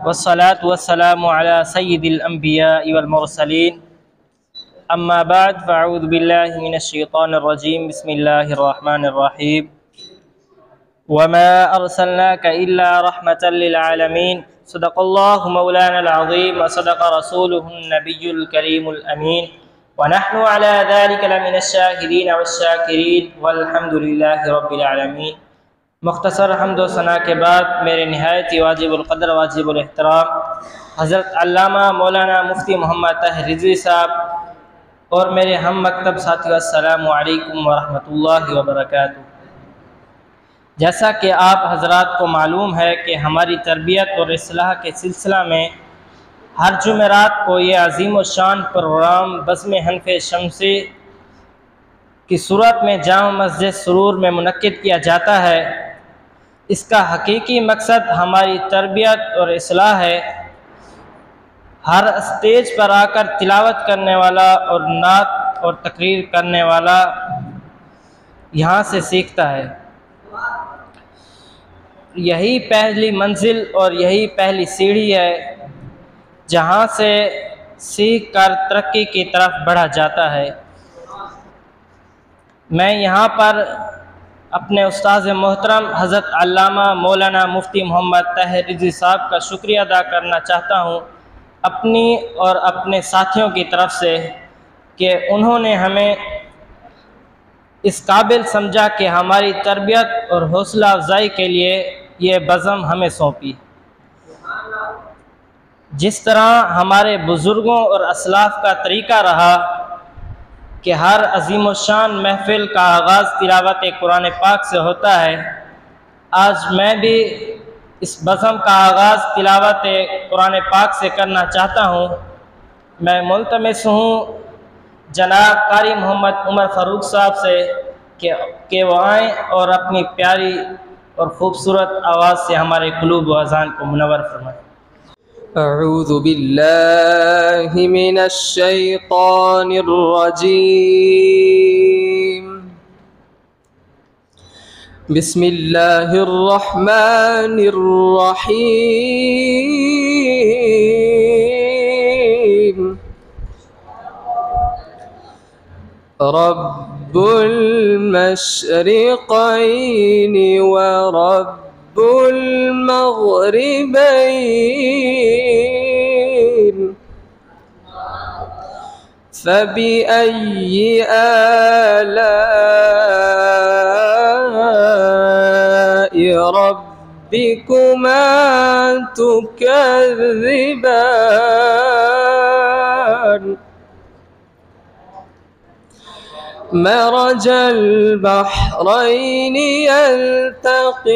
वस्सलातु वस्सलामु अला सय्यिदिल अंबियाइ वल मुरसलीन अम्मा बाद फ़अऊज़ु बिल्लाहि मिनश शैतानिर रजीम बिस्मिल्लाहिर रहमानिर रहीम वमा अर्सलनाका इल्ला रहमतल लिल आलमीन सदक़ल्लाहु मौलानल अज़ीम व सदक़ रसूलुहुन नबियुल करीमुल अमीन व नहनु अला ज़ालिका लमिनश शाहिदीन वश्शाकिरीन वल्हम्दुलिल्लाहि रब्बिल आलमीन। मुख्तसर हम्द व सना के बाद मेरे नहायत ही वाजिबुल क़द्र वाजिबुल एहतराम हज़रत अल्लामा मौलाना मुफ्ती मोहम्मद ताहिर रिज़वी साहब और मेरे हम मकतब साथियों, अस्सलामु अलैकुम व रहमतुल्लाहि व बरकातुहू। जैसा कि आप हज़रात को मालूम है कि हमारी तरबियत और इस्लाह के सिलसिला में हर जुमेरात को ये अज़ीम व शान प्रोग्राम बज़्म हनफ़े शमसी की सूरत में जामा मस्जिद सुरूर में मुनक्किद किया जाता है। इसका हकीकी मकसद हमारी तरबियत और इस्लाह है। हर स्टेज पर आकर तिलावत करने वाला और नात और तकरीर करने वाला यहाँ से सीखता है। यही पहली मंजिल और यही पहली सीढ़ी है जहाँ से सीख कर तरक्की की तरफ बढ़ा जाता है। मैं यहाँ पर अपने उस्ताज़ मोहतरम हज़रत अल्लामा मौलाना मुफ्ती मोहम्मद ताहिर रिज़वी साहब का शुक्रिया अदा करना चाहता हूँ अपनी और अपने साथियों की तरफ से कि उन्होंने हमें इस काबिल समझा कि हमारी तरबियत और हौसला अफजाई के लिए ये बज़म हमें सौंपी। जिस तरह हमारे बुज़ुर्गों और असलाफ़ का तरीक़ा रहा कि हर अज़ीम व शान महफ़िल का आगाज़ तिलावत कुरान पाक से होता है, आज मैं भी इस बज़म का आगाज़ तिलावत कुरान पाक से करना चाहता हूँ। मैं मुल्तमिस हूँ जनाब कारी मोहम्मद उमर फ़ारूक साहब से कि वो आएँ और अपनी प्यारी और ख़ूबसूरत आवाज़ से हमारे क़ुलूब व अज़ान को मुनव्वर फरमाएँ। अऊज़ु बिल्लाहि मिनश शैतानिर रजीम बिस्मिल्लाहिर रहमानिर रहीम रब्बुल मशरिक़ैनि व रब्बुल मग़रिबैन फ़बिअय्यि आलाइ रब्बिकुमा तुकज़्ज़िबान मरजल बहरैनि यल्तक़ियान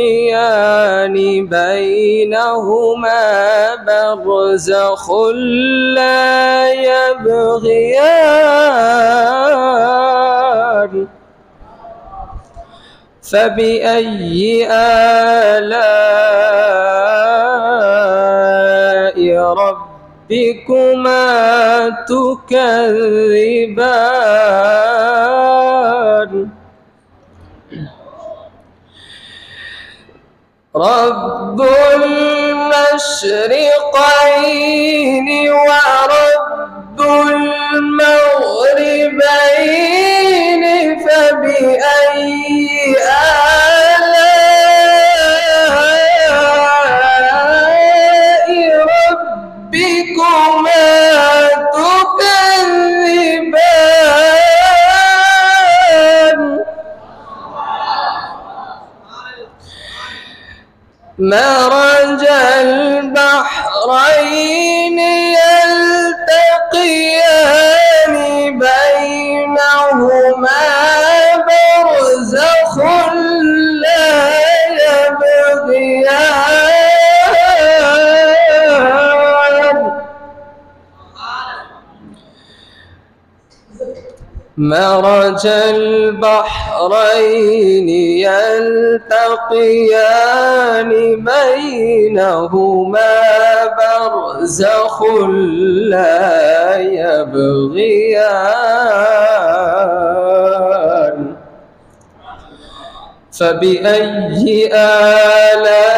बैनहुमा बरज़ख़ुन ला यबग़ियान फ़बिअय्यि आलाइ रब्बिकुमा तुकज़्ज़िबान रब्बुल मशरिक़ैनि व रब्बुल मग़रिबैनि फ़बिअय्यि आलाइ रब्बिकुमा तुकज़्ज़िबान मरजल बहरैनि यल्तक़ियान बैनहुमा बरज़ख़ुन ला यबग़ियान मरजल बहरैनि यल्तक़ियान बैनहुमा बरज़ख़ुन ला यबग़ियान फ़बिअय्यि आलाइ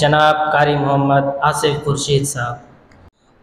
जनाब कारी मोहम्मद आसिफ खुर्शीद साहब।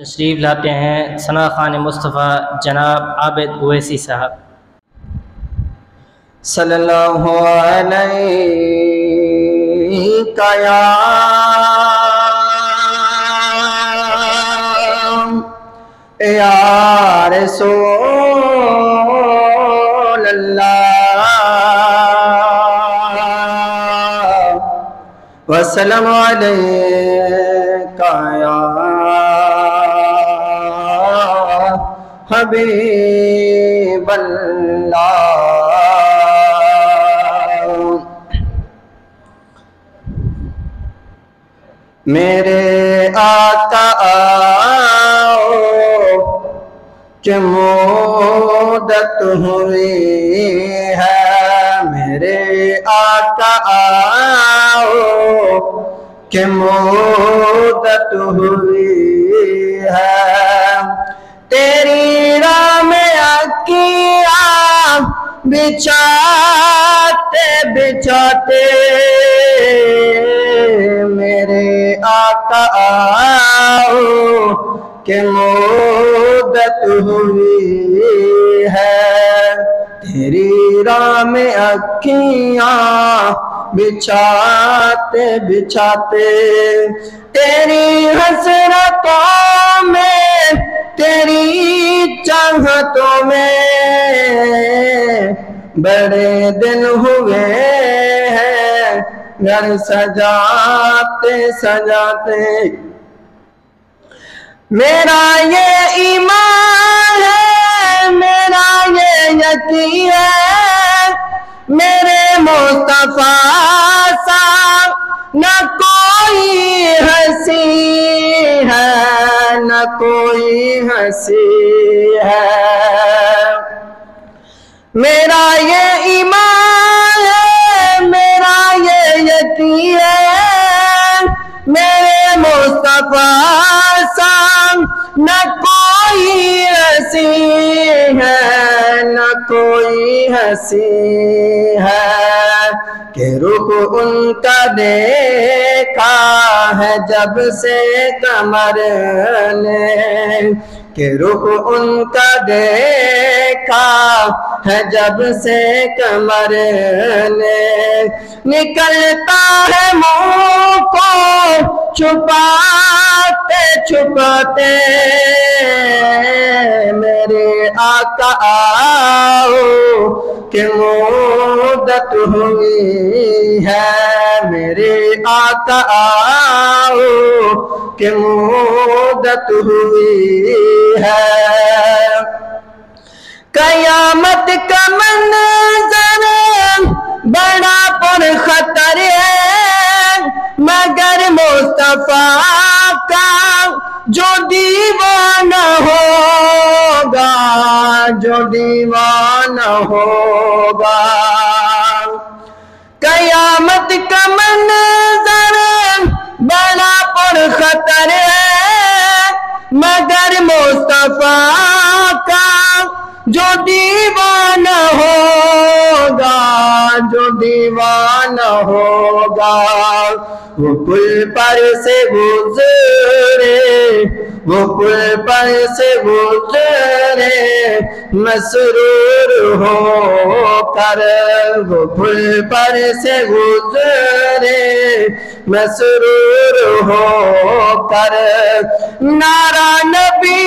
तशरीफ लाते हैं सना खान मुस्तफ़ा जनाब आबिद उवैसी साहब। सल्लल्लाहु अलैका या रसूल अल्लाह वसल्लम अलैका या हबीब अल्लाह। मेरे आका आओ कि मुद्दत हुई है, मेरे आका आओ कि मुद्दत हुई है, तेरी राह में अकिया बिछाते बिछाते मेरे आका आओ कि मुद्दत हुई है, तेरी राह में अखियां बिछाते बिछाते तेरी हसरतों में तेरी चाहतों में बड़े दिन हुए हैं घर सजाते सजाते। मेरा ये ईमान है, मेरा ये यकीन है, मेरे मुस्तफा सा न कोई हंसी है, न कोई हंसी है। मेरा ये ईमान है, मेरा ये यकीन है, मेरे मुस्तफा सा न कोई हंसी है, न कोई हंसी है, कि रुख उनका देखा है जब से कमर ने, कि रुख उनका देखा है जब से कमर ने, निकलता है मुंह को छुपाते छुपाते मेरे आका आओ कि मुद्दत हुई है, मेरे आका आओ कि मुद्दत हुई है। कयामत का मंजर बड़ा पर खतर है, मगर मुस्तफा का जो दीवाना होगा, जो दीवाना होगा। कयामत का मंजर बड़ा पर खतर है, मगर मुस्तफा का जो दीवाना होगा, जो दीवाना होगा। वो पुल पर से गुजरे, वो पुल पर से गुजरे, मसरूर हो कर वो पुल पर से गुजरे मसरूर हो कर। नारा नबी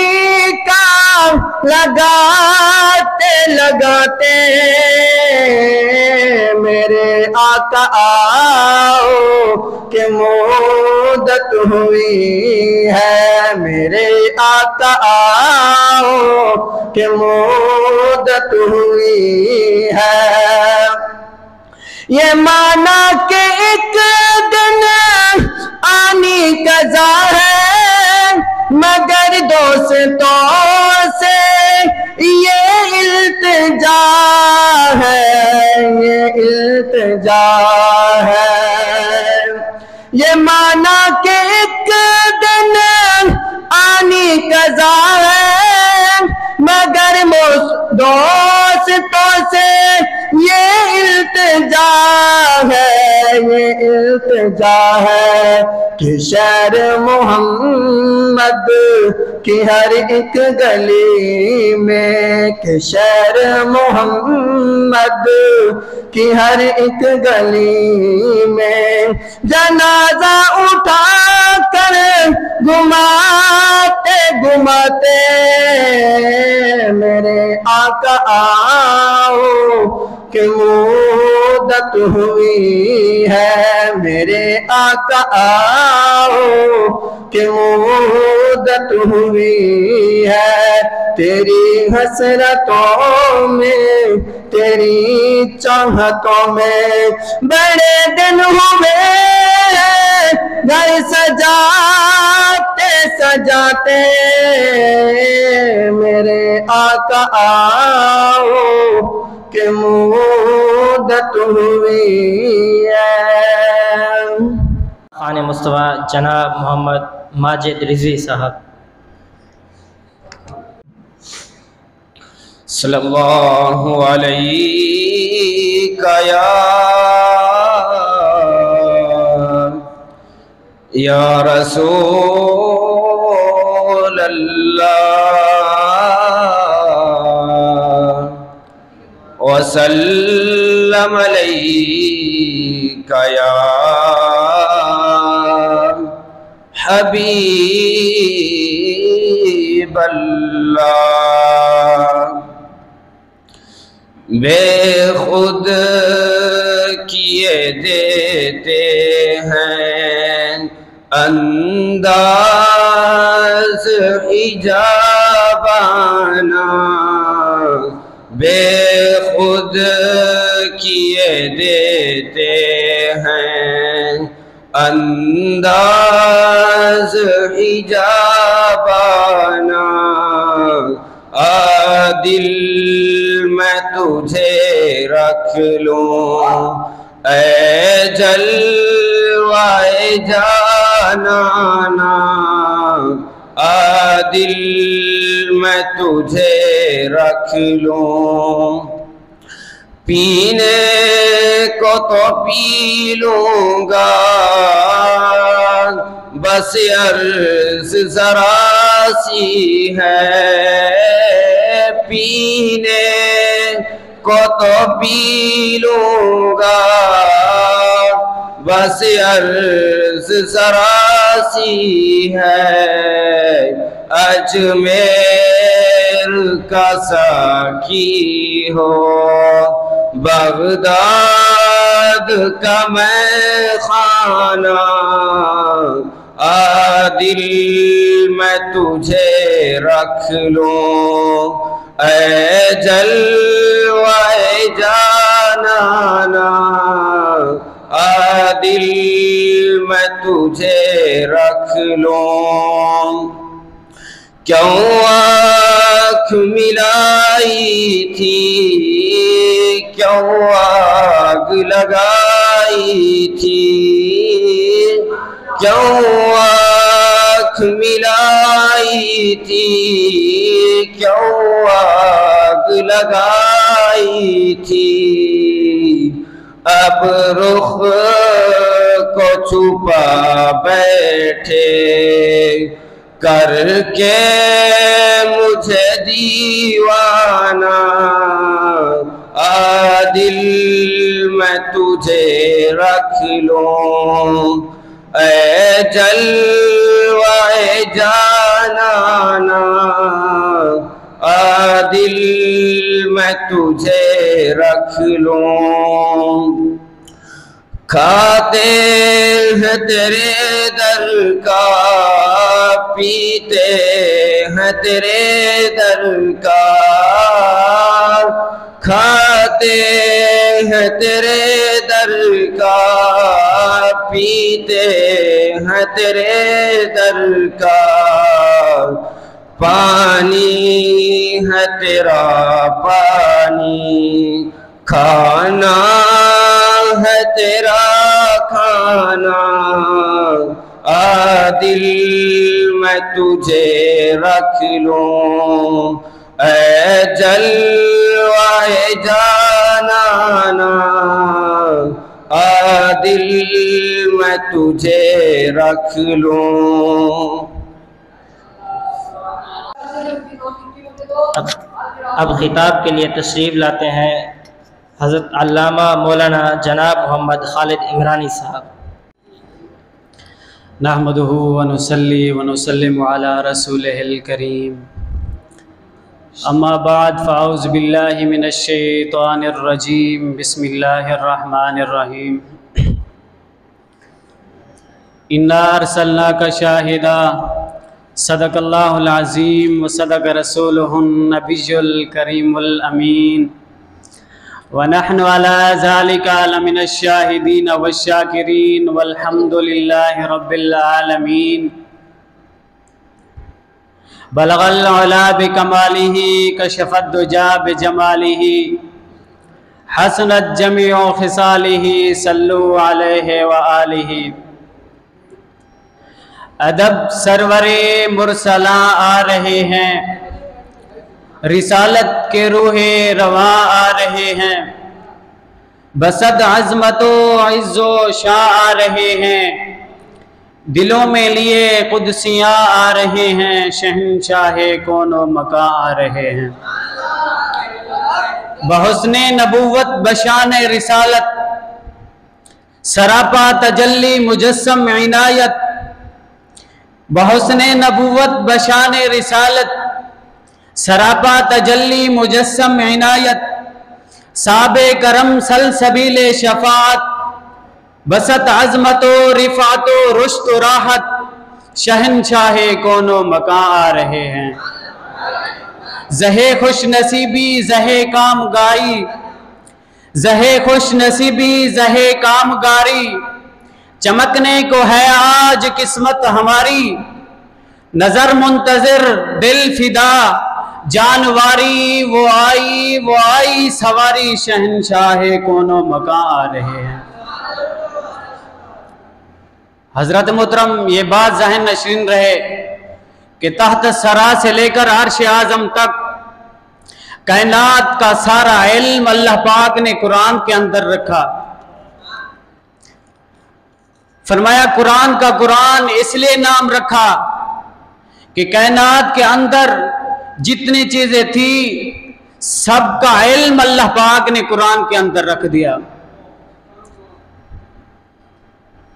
का लगाते लगाते मेरे आका आओ कि मुद्दत हुई है, मेरे आका आओ कि मुद्दत हुई है। ये माना कि एक दिन आनी कज़ा है, मगर दोस्तों से ये इल्तिजा है, ये इल्तिजा है। ये माना कि एक दिन आनी कज़ा है, मगर दोस्तों से ये इल्तिजा है, ये इल्तिजा है कि शहर मोहम्मद की हर एक गली में, कि शहर मोहम्मद की हर एक गली में जनाजा उठा कर घुमाते घुमाते मेरे आका आओ कि मुद्दत हुई है, मेरे आका आओ कि मुद्दत हुई है। तेरी हसरतों में, तेरी चाहतों में बड़े दिन हुए घर सजाते सजाते मेरे आका आओ कि मुद्दत हुई है। खान मुस्तफ़ा जनाब मोहम्मद माजिद रिज़वी साहब। सल्लल्लाहु अलैका या रसूल अल्लाह व सल्लम अलैका या हबीब अल्लाह। बेखुद किए देते हैं अंदाज हिजाबाना, बेखुद किए देते हैं अंदाज हिजाबाना। दिल मैं तुझे रख लूं ऐ जलवाए जानाना, दिल मैं तुझे रख लूं। पीने को तो पी लूंगा बस अर्ज़ ज़रा सी है, पीने को तो पी लूंगा बस अर्ज़ ज़रा सी है। अजमेर का साकी हो बगदाद का मैं खाना, दिल मैं तुझे रख लूं ऐ जलवाए जानाना, दिल मैं तुझे रख लूं। क्यों आँख मिलाई थी, क्यों आग लगाई थी, क्यों आँख मिलाई थी, क्यों आग लगाई थी। अब रुख को छुपा बैठे करके मुझे दीवाना, दिल मैं तुझे रख लूं, ऐ जलवाए जानाना, आ दिल मैं तुझे रख लूं। खाते हैं तेरे दर का, पीते हैं तेरे दर का, खाते हैं तेरे दर का, पीते हैं तेरे दर का, पानी है तेरा पानी, खाना है तेरा खाना, आ दिल मैं तुझे रख लूं, ऐ जलवाए जानाना, आ दिल मैं तुझे रख लूं। अब खिताब के लिए तशरीफ़ लाते हैं हज़रत अल्लामा मौलाना जनाब मोहम्मद खालिद इमरानी साहब। नहमदुहु व नुसल्ली व नुसल्लिमु अला रसूलिहिल करीम, अम्मा बाद फ़अऊज़ु बिल्लाहि मिनश शैतानिर रजीम, बिस्मिल्लाहिर रहमानिर रहीम। इन्ना अरसलनाका शाहिदा सदक़ल्लाहुल अज़ीम व सदक़ रसूलुहुन नबियुल करीमुल अमीन, व नहनु अला ज़ालिका लमिनश शाहिदीन वश्शाकिरीन वल्हम्दुलिल्लाहि रब्बिल आलमीन। बलगल उला बिकमालिही कशफद दुजा बिजमालिही, हसनत जमीउ खिसालिही, सल्लु अलैहि व आलिही। अदब सरवरे मुरसला आ रहे हैं, रिसालत के रूहे रवा आ रहे हैं, बसद अज़मतो इज़्ज़ो शाह आ रहे हैं, दिलों में लिए कुदसियाँ आ रहे हैं, शहंशाहे कौनो मका आ रहे हैं। बहुस्ने नबूवत बशाने रिसालत, सरापा तजल्ली मुजस्सम इनायत, बहुस्ने नबूवत बशाने रिसालत, सरापा तजल्ली मुजस्सम इनायत, साबे करम सलसबीले शफात, बसत अज़मतो रिफ़ातो रुश्त राहत, शहंशाहे कौनो मका आ रहे हैं। ज़हे खुश नसीबी ज़हे काम गाई, ज़हे खुश नसीबी ज़हे काम गारी, चमकने को है आज किस्मत हमारी, नजर मुंतज़िर दिल फिदा, जानवारी वो आई सवारी, शहंशाहे कोनो मका आ रहे हैं। हजरत मोहतरम ये बात ज़हन नशीन रहे कि तहत सरा से लेकर अर्श आज़म तक कायनात का सारा इल्म अल्लाह पाक ने कुरान के अंदर रखा। फरमाया कुरान का कुरान इसलिए नाम रखा कि कायनात के अंदर जितनी चीजें थी सबका इल्म अल्लाह पाक ने कुरान के अंदर रख दिया।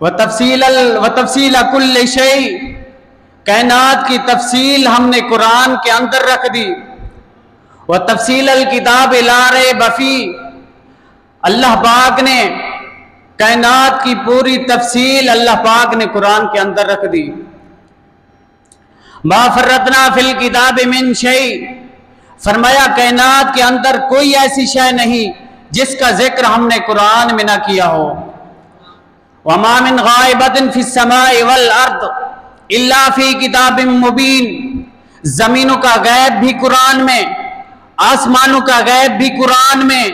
व तफसील कुल्ल शै, कायनात की तफसील हमने कुरान के अंदर रख दी। व तफसील किताब ला रैब फी, अल्लाह पाक ने कायनात की पूरी तफसील अल्लाह पाक ने कुरान के अंदर रख दी। मा फर्रतना फिल किताब मिन शै, फरमाया कायनात के अंदर कोई ऐसी शय नहीं जिसका जिक्र हमने कुरान में ना किया हो। वमा मिन गायबतिन फिस समाई वल अर्द इल्ला फी किताबिम मुबीन, जमीनों का गैब भी कुरान में, आसमानों का गैब भी कुरान में।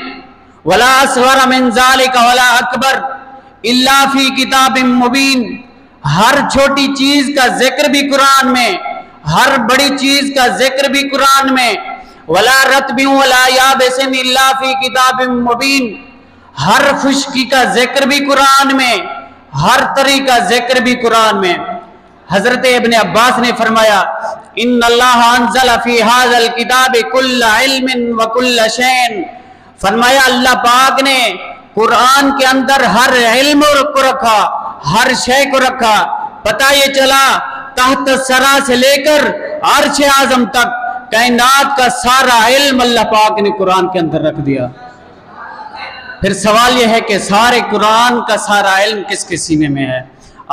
वला असग़र मिन ज़ालिका वला अकबर इल्ला फी किताबिम मुबीन, हर छोटी चीज का जिक्र भी कुरान में, हर बड़ी चीज का जिक्र भी कुरान में। वला रत्बिन वला याबिसिन इल्ला फी किताबिम मुबीन, हर खुश्की का जिक्र भी कुरान में, हर तरी का जिक्र भी कुरान में। हजरत इब्न अब्बास ने फरमाया इन्नल्लाह अंज़ल फी हाज़ल किताब कुल्ल इल्मिन व कुल्ल शैइन फरमाया अल्लाह पाक ने कुरान के अंदर हर इल्म को रखा, हर शय को रखा। पता ये चला तहत सरा से लेकर अर्श आजम तक कायनात का सारा इल्म अल्लाह पाक ने कुरान के अंदर रख दिया। फिर सवाल यह है कि सारे कुरान का सारा इल्म किसके सीने में है?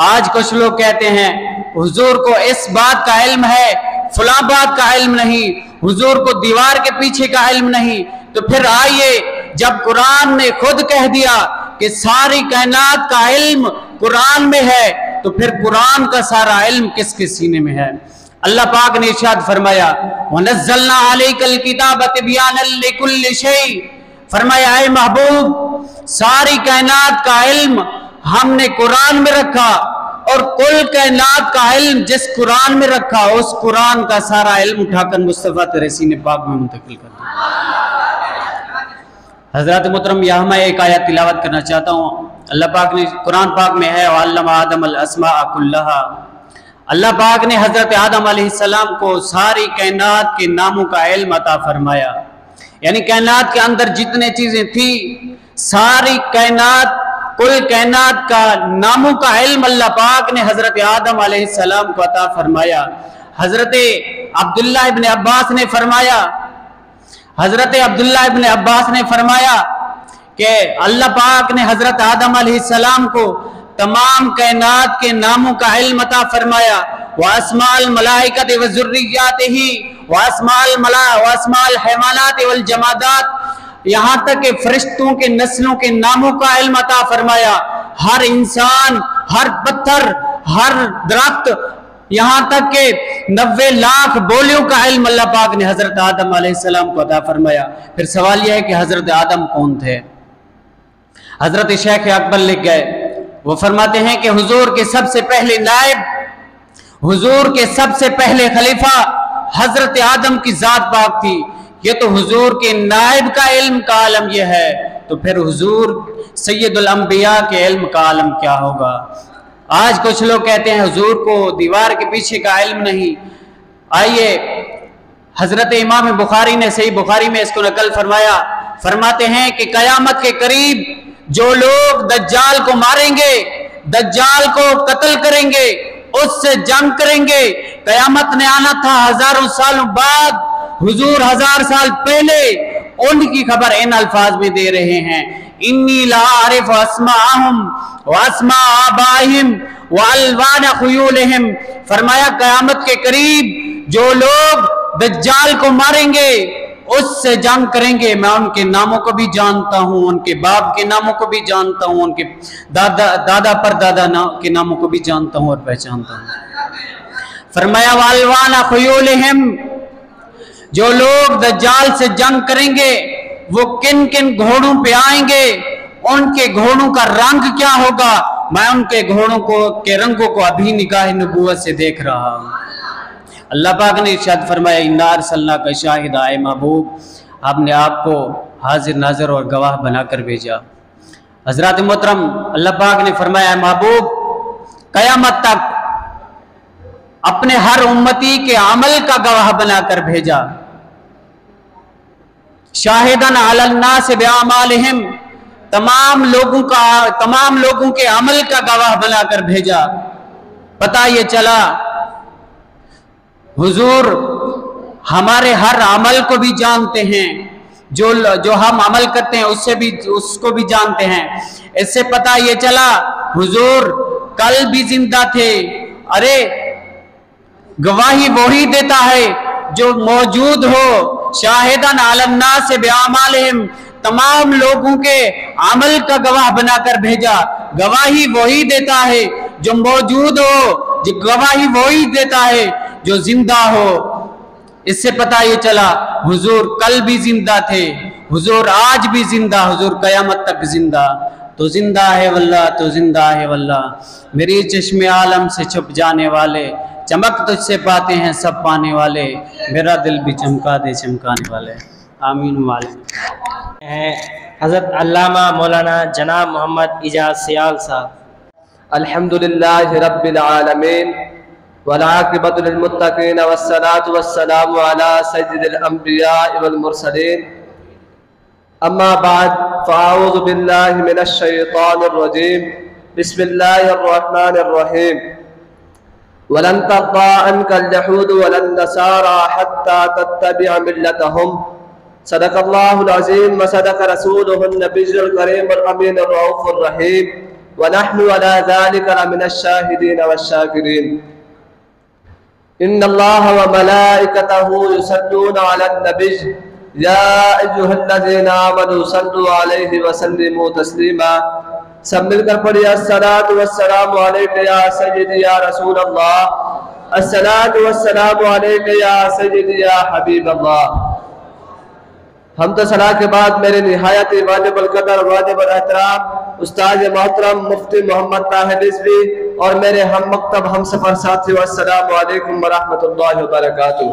आज कुछ लोग कहते हैं हुजूर को इस बात का इल्म है, फला बात का इल्म नहीं, हुजूर को दीवार के पीछे का इल्म नहीं। तो फिर आइए, जब कुरान ने खुद कह दिया कि सारी कायनात का इल्म कुरान में है, तो फिर कुरान का सारा इल्म किसके सीने में है? अल्लाह पाक ने इरशाद फरमाया वनज़्ज़लना अलैकल किताब तिबयानन लिकुल्लि शै, फरमाया ऐ महबूब सारी कायनात का इल्म हमने कुरान में रखा, और कुल कायनात का इल्म जिस कुरान में रखा उस कुरान का सारा इल्म उठाकर मुस्तफा तेरे सीने पाक में मुंतकिल कर दिया। हजरत मोहतरम, यहाँ मैं एक आयत तिलावत करना चाहता हूँ। अल्लाह पाक ने कुरान पाक में है वअल्लमा आदम अल अस्माअ कुल्लहा, अल्लाह पाक ने हजरत आदम अलैहिस्सलाम को सारी कायनात के नामों का इल्म अता फरमाया। यानी कायनात के अंदर जितने चीजें थी सारी कायनात, कुल कायनात का नामों का इल्म अल्लाह पाक ने हजरत आदम अलैहिस्सलाम को अता फरमाया। हजरत अब्दुल्लाह इब्न अब्बास ने फरमाया, हजरत अब्दुल्लाह इब्न अब्बास ने फरमाया कि अल्लाह पाक ने हजरत आदम अलैहिस्सलाम को तमाम कायनात के नामों का इल्म अता फरमाया। व अस्माल मलाइकत व ज़ुर्रिय्यातिही व अस्माल हैवानात वल जमादात, यहाँ तक के फरिश्तों के नस्लों के नामों का इल्म अता फरमाया। हर इंसान, हर पत्थर, हर दरख्त, यहाँ तक के 90 लाख बोलियों का इल्म अल्लाह पाक ने हजरत आदम अलैहिस्सलाम को अता फरमाया। फिर सवाल यह है कि हजरत आदम कौन थे? हजरत शेख अकबर लिख गए, वो फरमाते हैं कि हुजूर के सबसे पहले नायब, हुजूर के सबसे पहले खलीफा हजरत आदम की जात पाक थी। ये तो हुजूर के नायब का इल्म का आलम यह है, तो फिर हुजूर सैयदुल अंबिया के इल्म का आलम क्या होगा? आज कुछ लोग कहते हैं हुजूर को दीवार के पीछे का इल्म नहीं। आइए, हजरत इमाम बुखारी ने सही बुखारी में इसको नकल फरमाया, फरमाते हैं कि कयामत के करीब जो लोग दज्जाल को मारेंगे, दज्जाल को कत्ल करेंगे, उससे जंग करेंगे, कयामत ने आना था हजारों सालों बाद, हुजूर 1000 साल पहले उनकी खबर इन अल्फाज में दे रहे हैं, इन्नी ला आरिफ अस्माअहुम व अस्मा आबाइहिम व अलवान खुयूलिहिम। फरमाया कयामत के करीब जो लोग दज्जाल को मारेंगे, उससे जंग करेंगे, मैं उनके नामों को भी जानता हूँ, उनके बाप के नामों को भी जानता हूँ, उनके दादा परदादा के नामों को भी जानता हूँ और पहचानता हूँ। फरमाया वालवाना खुयूलिहिम, जो लोग दज्जाल से जंग करेंगे वो किन किन घोड़ों पे आएंगे, उनके घोड़ों का रंग क्या होगा, मैं उनके घोड़ों को के रंगों को अभी निगाह नबुव्वत से देख रहा हूँ। अल्लाह पाक ने इरशाद फरमाया इन्ना अरसलना का शाहिद आए महबूब, आपने आपको हाजिर नाजर और गवाह बनाकर भेजा। हजरत मोहतरम, अल्लाह पाक ने फरमाया महबूब कयामत तक अपने हर उम्मती के अमल का गवाह बनाकर भेजा। शाहिदन अलन्नास बिअमालिहिम, तमाम लोगों के अमल का गवाह बनाकर भेजा। पता ये चला हुजूर हमारे हर अमल को भी जानते हैं, जो हम अमल करते हैं उसको भी जानते हैं। इससे पता ये चला हुजूर कल भी जिंदा थे। अरे गवाही वही देता है जो मौजूद हो। शाहिदन अलन्नास बिअमालिहिम, तमाम लोगों के अमल का गवाह बनाकर भेजा। गवाही वही देता है जो मौजूद हो, जो गवाही वही देता है जो जिंदा हो। इससे पता ये चला हुजूर कल भी जिंदा थे, हुजूर आज भी जिंदा, हुजूर कयामत तक जिंदा। तो जिंदा है वल्लाह, तो जिंदा है वल्लाह। मेरी चश्मे आलम से छुप जाने वाले, चमक तुझसे पाते हैं सब पाने वाले, मेरा दिल भी चमका दे चमकाने वाले। आमीन वाले। हज़रत अल्लामा मौलाना जनाब मोहम्मद इजाज़ सियाल साहब। अल्हम्दुलिल्लाहि रब्बिल आलमीन वल आक़िबतु लिल मुत्तक़ीन वस्सलातु वस्सलामु अला सय्यिदिल अंबिया वल मुरसलीन। अम्मा बाद फ़अऊज़ु बिल्लाहि मिनश शैतानिर रजीम बिस्मिल्लाहिर रहमानिर रहीम वलन तर्दा अन्कल यहूद वलन नसारा हत्ता तत्तबिअ मिल्लतहुम सदक़ल्लाहुल अज़ीम व सदक़ रसूलुहुन नबियुल करीमुल अमीनुर रऊफ़ुर रहीम व नहनु अला ज़ालिका लमिनश शाहिदीन वश्शाकिरीन इन्नल्लाह व मलाइकतहु युसल्लूना अलन नबिय्य या अय्युहल्लज़ीना आमनू सल्लु अलैहि व सल्लिमू तस्लीमा। सब मिलकर पढ़िए अस्सलातु वस्सलामु अलैका या सय्यदी या रसूल अल्लाह, अस्सलातु वस्सलामु अलैका या सय्यदी या हबीब अल्लाह। हम तो सलाह के बाद मेरे निहायत वाजिबुल कदर वाजिबुल एहतराम उस्ताद मोहतरम मुफ्ती मोहम्मद ताहिर रिजवी और मेरे हम मकतब हम सफर साथियों, अस्सलामु अलैकुम व रहमतुल्लाहि व बरकातुहू।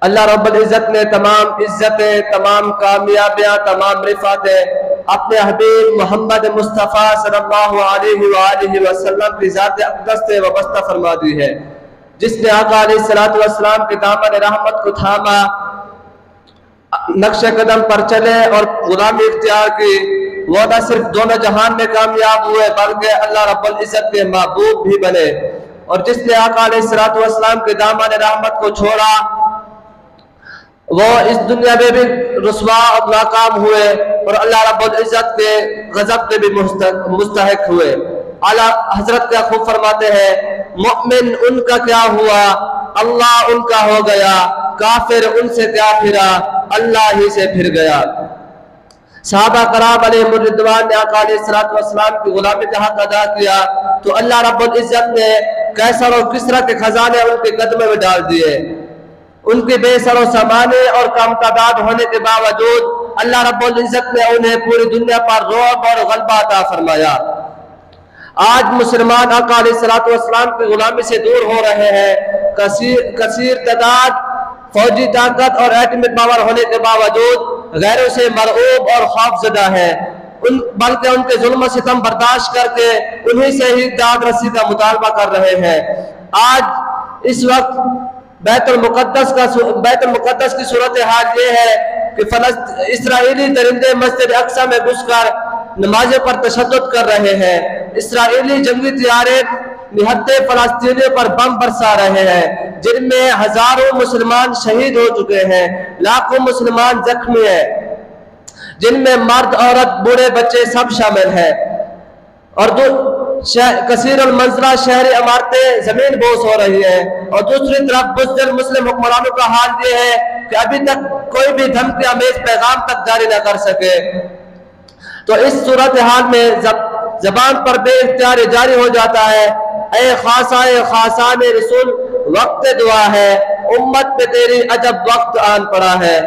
अल्लाह रब्बुल इज़्ज़त ने तमाम इज़्ज़तें, तमाम कामयाबियां, तमाम रिफ़ातें अपने हबीब मोहम्मद मुस्तफ़ा सल्लल्लाहु अलैहि व आलिहि वसल्लम की ज़ात अक़दस से वाबस्ता फरमा दी है, जिसने आका अलैहिस्सलातु वस्सलाम के दामन रहमत को थामा, नक्शे कदम पर चले और गुलामी इख्तियार की। वो न सिर्फ दोनों जहान में कामयाब हुए बल्कि अल्लाह रब्बुल इज़्ज़त के महबूब भी बने। और जिसने आका अलैहिस्सलातु वस्सलाम के दामन रहमत को छोड़ा वो इस दुनिया में भी रुस्वा और नाकाम हुए और अल्लाह रब्बुल इज़्ज़त के गज़ब के भी मुस्तहिक हुए। आला हजरत क्या खूब फरमाते हैं, मुअमिन उनका क्या हुआ अल्लाह उनका हो गया, काफिर उनसे क्या फिरा अल्लाह ही से फिर गया। सहाबा कराम अलैहिम रिदवान ने आका अलैहिस्सलातु वस्सलाम की गुलामी का हक अदा किया तो अल्लाह रब्बुल इज़्ज़त ने कैसर और किसरा के खजाने उनके कदमे में डाल दिए। उनके बेसरो समाने और कम तादाद होने के बावजूद अल्लाह रब्बुल इज़्ज़त ने उन्हें पूरी दुनिया पर रौब और गलबा अता फरमाया। आज मुसलमान आका अलैहिस्सलातु वस्सलाम की गुलामी से दूर हो रहे हैं। कसीर तादाद, फौजी ताकत और एटमी पावर होने के बावजूद गैरों से मरऊब और खौफज़दा है, बल्कि उनके जुल्म सितम बर्दाश्त करके उन्हीं से ही दाद रसी का मुतालबा कर रहे हैं। आज इस वक्त बैतुल मुक़द्दस की सूरत हाल ये है कि इसराइली दरिंदे मस्जिद अक्सा में घुसकर नमाज़ों पर तशद्दुद कर रहे हैं। इसराइली जंगी तैयारे निहत्ते फलस्तीनियों पर बम बरसा रहे हैं, जिनमें हजारों मुसलमान शहीद हो चुके हैं, लाखों मुसलमान जख्मी हैं, जिनमें मर्द औरत बूढ़े बच्चे सब शामिल हैं। और कसीरुल मंज़रा शहरी इमारतें जमीन बोस हो रही है और दूसरी तरफ बुज़दिल मुस्लिम हुक्मरानों का हाल ये है कि अभी तक कोई भी धमकी आमेज पैगाम तक जारी न कर सके। तो इस सूरत हाल में जबान पर बेइख्तियार जारी हो जाता है, ए खासान रसूल वक्त दुआ है, उम्मत पे तेरी अजब वक्त आन पड़ा है।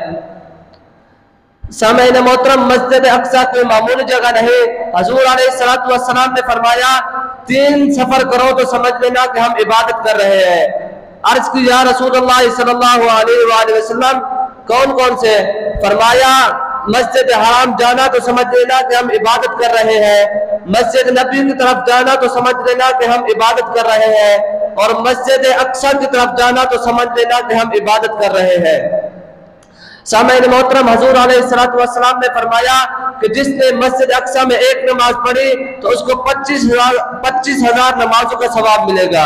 सामईन मोहतरम, मस्जिद अक्सा कोई मामूली जगह नहीं। हुजूर अलैहिस्सलातु वस्सलाम ने फरमाया 3 सफर करो तो समझ लेना कि हम इबादत कर रहे हैं। अर्ज की या रसूलुल्लाह सल्लल्लाहु अलैहि वसल्लम कौन कौन से? फरमाया मस्जिद हराम जाना तो समझ लेना कि हम इबादत कर रहे हैं, मस्जिद नबी की तरफ जाना तो समझ लेना कि हम इबादत कर रहे हैं, और मस्जिद अक्सा की तरफ जाना तो समझ लेना कि हम इबादत कर रहे हैं। सामईन मोहतरम, हुजूर अलैहिस्सलातु वस्सलाम ने फरमाया कि जिसने मस्जिद अक्सा में एक नमाज पढ़ी तो उसको 25,000 नमाजों का सवाब मिलेगा।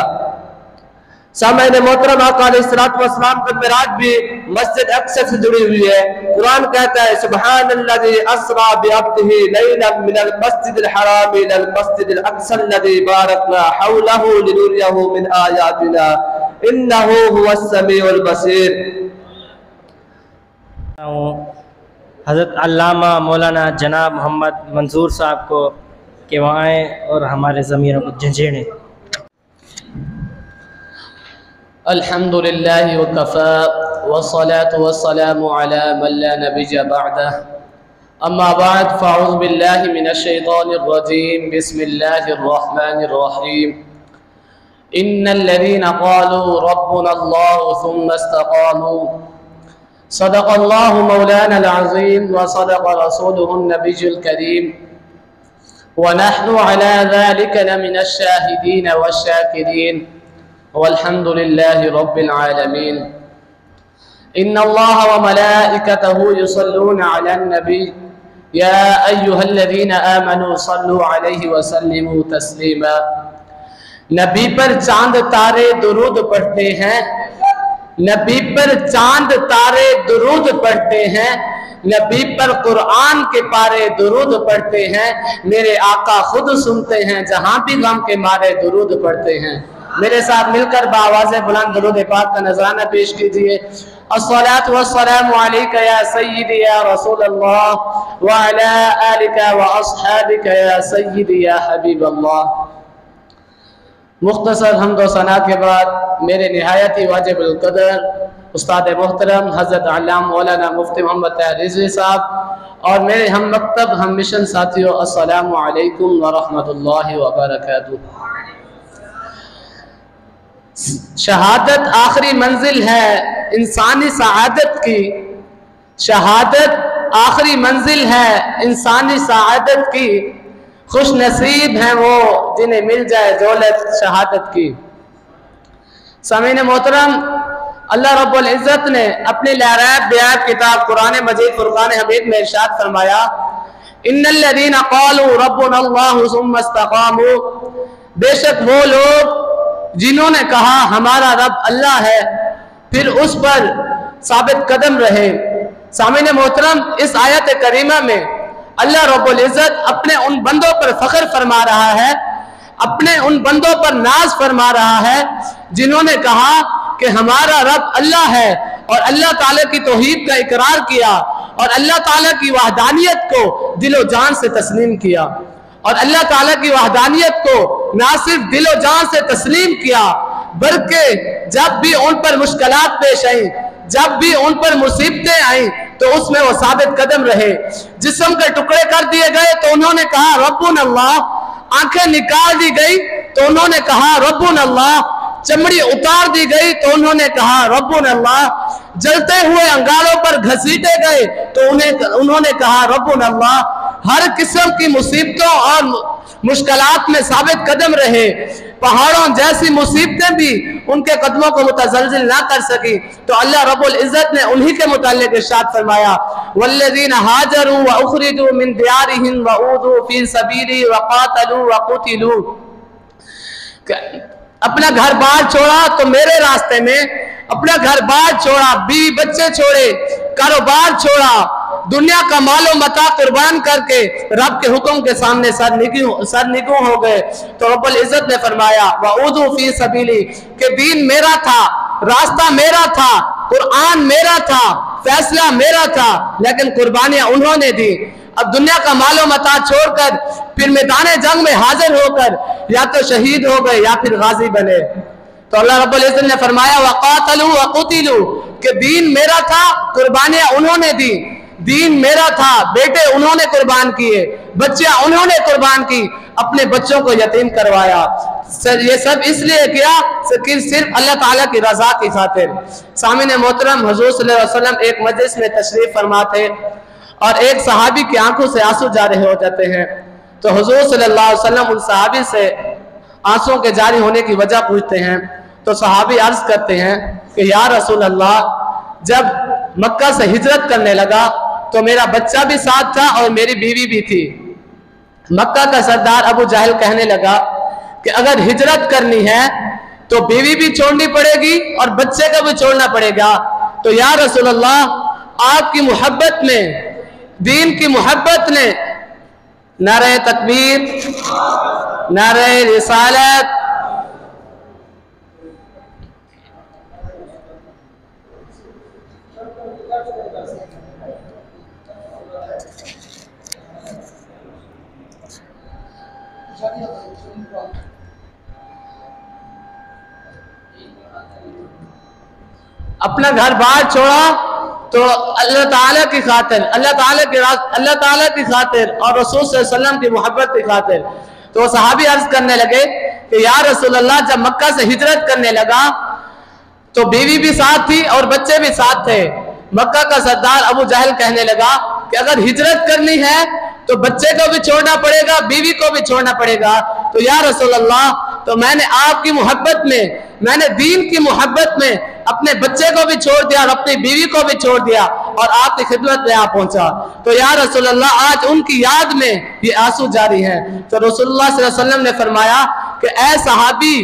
सामईन मोहतरम, आका अलैहिस्सलातु वस्सलाम का मिराज भी मस्जिद अक्सा से जुड़ी हुई है। कुरान कहता है सुब्हानल्लज़ी अस्रा बिअब्दिही लैलन मिनल मस्जिदिल हराम इलल मस्जिदिल अक्सल्लज़ी बारकना हौलहु लिनुरियहु मिन आयातिना इन्नहु हुवस समीउल बसीर। हज़रत अल्लामा मौलाना जनाब मोहम्मद मंसूर साहब को कि वहाँ आएँ और हमारे ज़मीरों को झंझेड़ें। अल्हम्दुलिल्लाहि व कफ़ा वस्सलातु वस्सलामु अला मन ला नबिय्य बअदह, अम्मा बाद फ़अऊज़ु बिल्लाहि मिनश शैतानिर रजीम, बिस्मिल्लाहिर रहमानिर रहीम। इन्नल्लज़ीना क़ालू रब्बुनल्लाहु सुम्मा इस्तक़ामू सदक़ल्लाहु मौलानल अज़ीम व सदक़ रसूलुहुन नबियुल करीम व नहनु अला ज़ालिका लमिनश शाहिदीन वश्शाकिरीन वल्हम्दुलिल्लाहि रब्बिल आलमीन। इन्नल्लाह व मलाइकतहु युसल्लूना अलन नबी या अय्युहल्लज़ीना आमनू सल्लु अलैहि व सल्लिमू तस्लीमा। नबी पर चांद तारे दुरूद पढ़ते हैं, नबी पर चांद तारे दुरूद पढ़ते हैं, नबी पर कुरान के पारे दुरूद पढ़ते हैं। मेरे आका खुद सुनते हैं जहां भी गम के मारे दुरूद पढ़ते हैं। मेरे साथ मिलकर बावाज़े बुलंद दुरूद पाक का नजराना पेश कीजिए। अस्सलातु वस्सलामु अलैका या सय्यदी या रसूल अल्लाह व अला आलिका व अस्हाबिका या सय्यदी या हबीब अल्लाह। मुख्तसर हम्द व सना के बाद मेरे निहायत ही वाजिबुल कदर उस्ताद मोहतरम हज़रत अल्लामा मौलाना मुफ्ती मोहम्मद ताहिर रिज़वी साहब और मेरे हम मकतब हम मिशन साथियों, अस्सलामु अलैकुम व रहमतुल्लाहि व बरकातुहू। शहादत आखिरी मंजिल है इंसानी सआदत की, शहादत आखिरी मंजिल है इंसानी सआदत की। खुश नसीब हैं वो जिन्हें मिल जाए दौलत शहादत की। सामीन मोहतरम, अल्लाह रब्बुल इज़्ज़त ने अपनी लाराब बेयाब किताब कुरान मजीद फुरकान हमीद में इरशाद फरमाया, इन्नल्लज़ीना क़ालू रब्बुनल्लाहु सुम्मा इस्तक़ामू, बेशक वो लोग जिन्होंने कहा हमारा रब अल्लाह है फिर उस पर साबित कदम रहे। सामीन मोहतरम, इस आयत करीमा में अल्लाह रब्बुल इज़्ज़त अपने उन बंदों पर फख्र फरमा रहा है, अपने उन बंदों पर नाज फरमा रहा है जिन्होंने कहा कि हमारा रब अल्लाह है और अल्लाह ताला की तौहीद का इकरार किया और अल्लाह ताला की वहदानियत को दिलो जान से तस्लीम किया। और अल्लाह ताला की वहदानियत को ना सिर्फ दिलो जान से तस्लीम किया बल्कि जब भी उन पर मुश्किलात पेश आई, जब भी उन पर मुसीबतें आई तो उसमें वो साबित कदम रहे। जिस्म के टुकड़े कर दिए गए तो उन्होंने कहा रब्बुन अल्लाह, आंखें निकाल दी गई तो उन्होंने कहा रब्बुन अल्लाह, चमड़ी उतार दी गई तो उन्होंने कहा रब्बुन अल्लाह, जलते हुए अंगारों पर घसीटे गए तो उन्होंने कहा रब्बुन अल्लाह। हर किस्म की मुसीबतों और मुश्किलात में साबित कदम रहे। पहाड़ों जैसी मुसीबतें भी उनके कदमों को मुतज़लज़िल ना कर सकी तो अल्लाह रब्बुल इज़्ज़त ने उन्हीं के मुताल्लिक़ इरशाद फरमाया, वल्लज़ीना हाजरू व उख़रिजू मिन दियारिहिम व ऊज़ू फ़ी सबीली व क़ातलू व क़ुतिलू। अपना घर बार छोड़ा तो मेरे रास्ते में, अपना घर बार छोड़ा, बीवी बच्चे छोड़े, कारोबार छोड़ा, दुनिया का मालो मता कुर्बान करके रब के हुक्म के सामने सरनिगू हो गए तो रब्बुल इज़्ज़त ने फरमाया वऊज़ू फी सबीली, कि दीन मेरा था, रास्ता मेरा था, कुरान मेरा था, फैसला मेरा था, लेकिन कुर्बानियां उन्होंने दी। अब दुनिया का मालो मता छोड़कर फिर मैदान जंग में हाजिर होकर या तो शहीद हो गए या फिर गाजी बने। तो अल्लाह रब्बुल इज़्ज़त ने फरमाया वक़ातलू वक़ुतिलू, कि दीन मेरा था, कुर्बानियां उन्होंने दी, दीन मेरा था, बेटे उन्होंने कुर्बान किए, बच्चियां उन्होंने कुर्बान की, अपने बच्चों को यतीम करवाया। ये सब इसलिए किया कि सिर्फ अल्लाह ताला की रजा की खातिर। सामीन मोहतरम, हुज़ूर सल्लल्लाहु अलैहि वसल्लम एक मजलिस में तशरीफ फरमा थे और एक सहाबी की आंखों से आंसू जारी हो जाते हैं तो हुज़ूर सल्लल्लाहु अलैहि वसल्लम उन सहाबी से आंसुओं के जारी होने की वजह पूछते हैं तो सहाबी अर्ज करते हैं कि या रसूल अल्लाह, जब मक्का से हिजरत करने लगा तो मेरा बच्चा भी साथ था और मेरी बीवी भी थी। मक्का का सरदार अबू जहल कहने लगा कि अगर हिजरत करनी है तो बीवी भी छोड़नी पड़ेगी और बच्चे को भी छोड़ना पड़ेगा। तो या रसूल अल्लाह, आपकी मोहब्बत में, दीन की मोहब्बत ने नारे तकबीर, नारे रिसालत, अपना घर बाहर छोड़ा तो अल्लाह ताला की खातिर, अल्लाह ताला की खातिर और रसूल सल्लल्लाहु अलैहि वसल्लम की मोहब्बत की खातिर। तो सहाबी अर्ज करने लगे कि या रसूल अल्लाह, जब मक्का से हिजरत करने लगा तो बीवी भी साथ थी और बच्चे भी साथ थे। मक्का का सरदार अबू जहल कहने लगा कि अगर हिजरत करनी है तो बच्चे को भी छोड़ना पड़ेगा, बीवी को भी छोड़ना पड़ेगा। तो या रसूल अल्लाह, तो मैंने आपकी मोहब्बत में मैंने दीन की मोहब्बत में अपने बच्चे को भी छोड़ दिया और अपनी बीवी को भी छोड़ दिया और आपकी खिदमत में आ पहुंचा। तो या रसूल अल्लाह, आज उनकी याद में ये आंसू जारी है। तो रसूलुल्लाह सल्लल्लाहु अलैहि वसल्लम ने फरमाया कि ऐ सहाबी,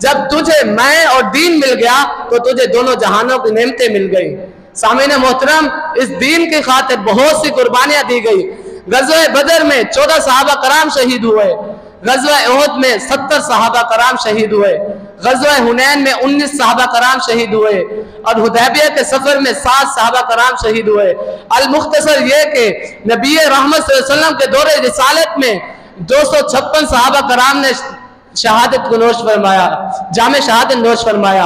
जब तुझे मैं और दीन मिल गया तो तुझे दोनों जहानों की नेमतें मिल गई। सामीने मोहतरम, इस दीन की खातिर बहुत सी कुर्बानियां दी गई। गज़वे बदर में 14 सहाबा कराम शहीद हुए, गज़वे उहद में 70 सहाबा कराम शहीद हुए, गज़वे हुनैन में 19 सहाबा कराम शहीद हुए और हुदैबिया के सफर में 7 सहाबा कराम शहीद हुए। अल मुख्तसर ये कि नबी रहमत सल्लल्लाहु अलैहि वसल्लम के दौरे रिसालत में 256 सहाबा कराम ने शहादत को नोश फरमाया, जामे शहादत नोश फरमाया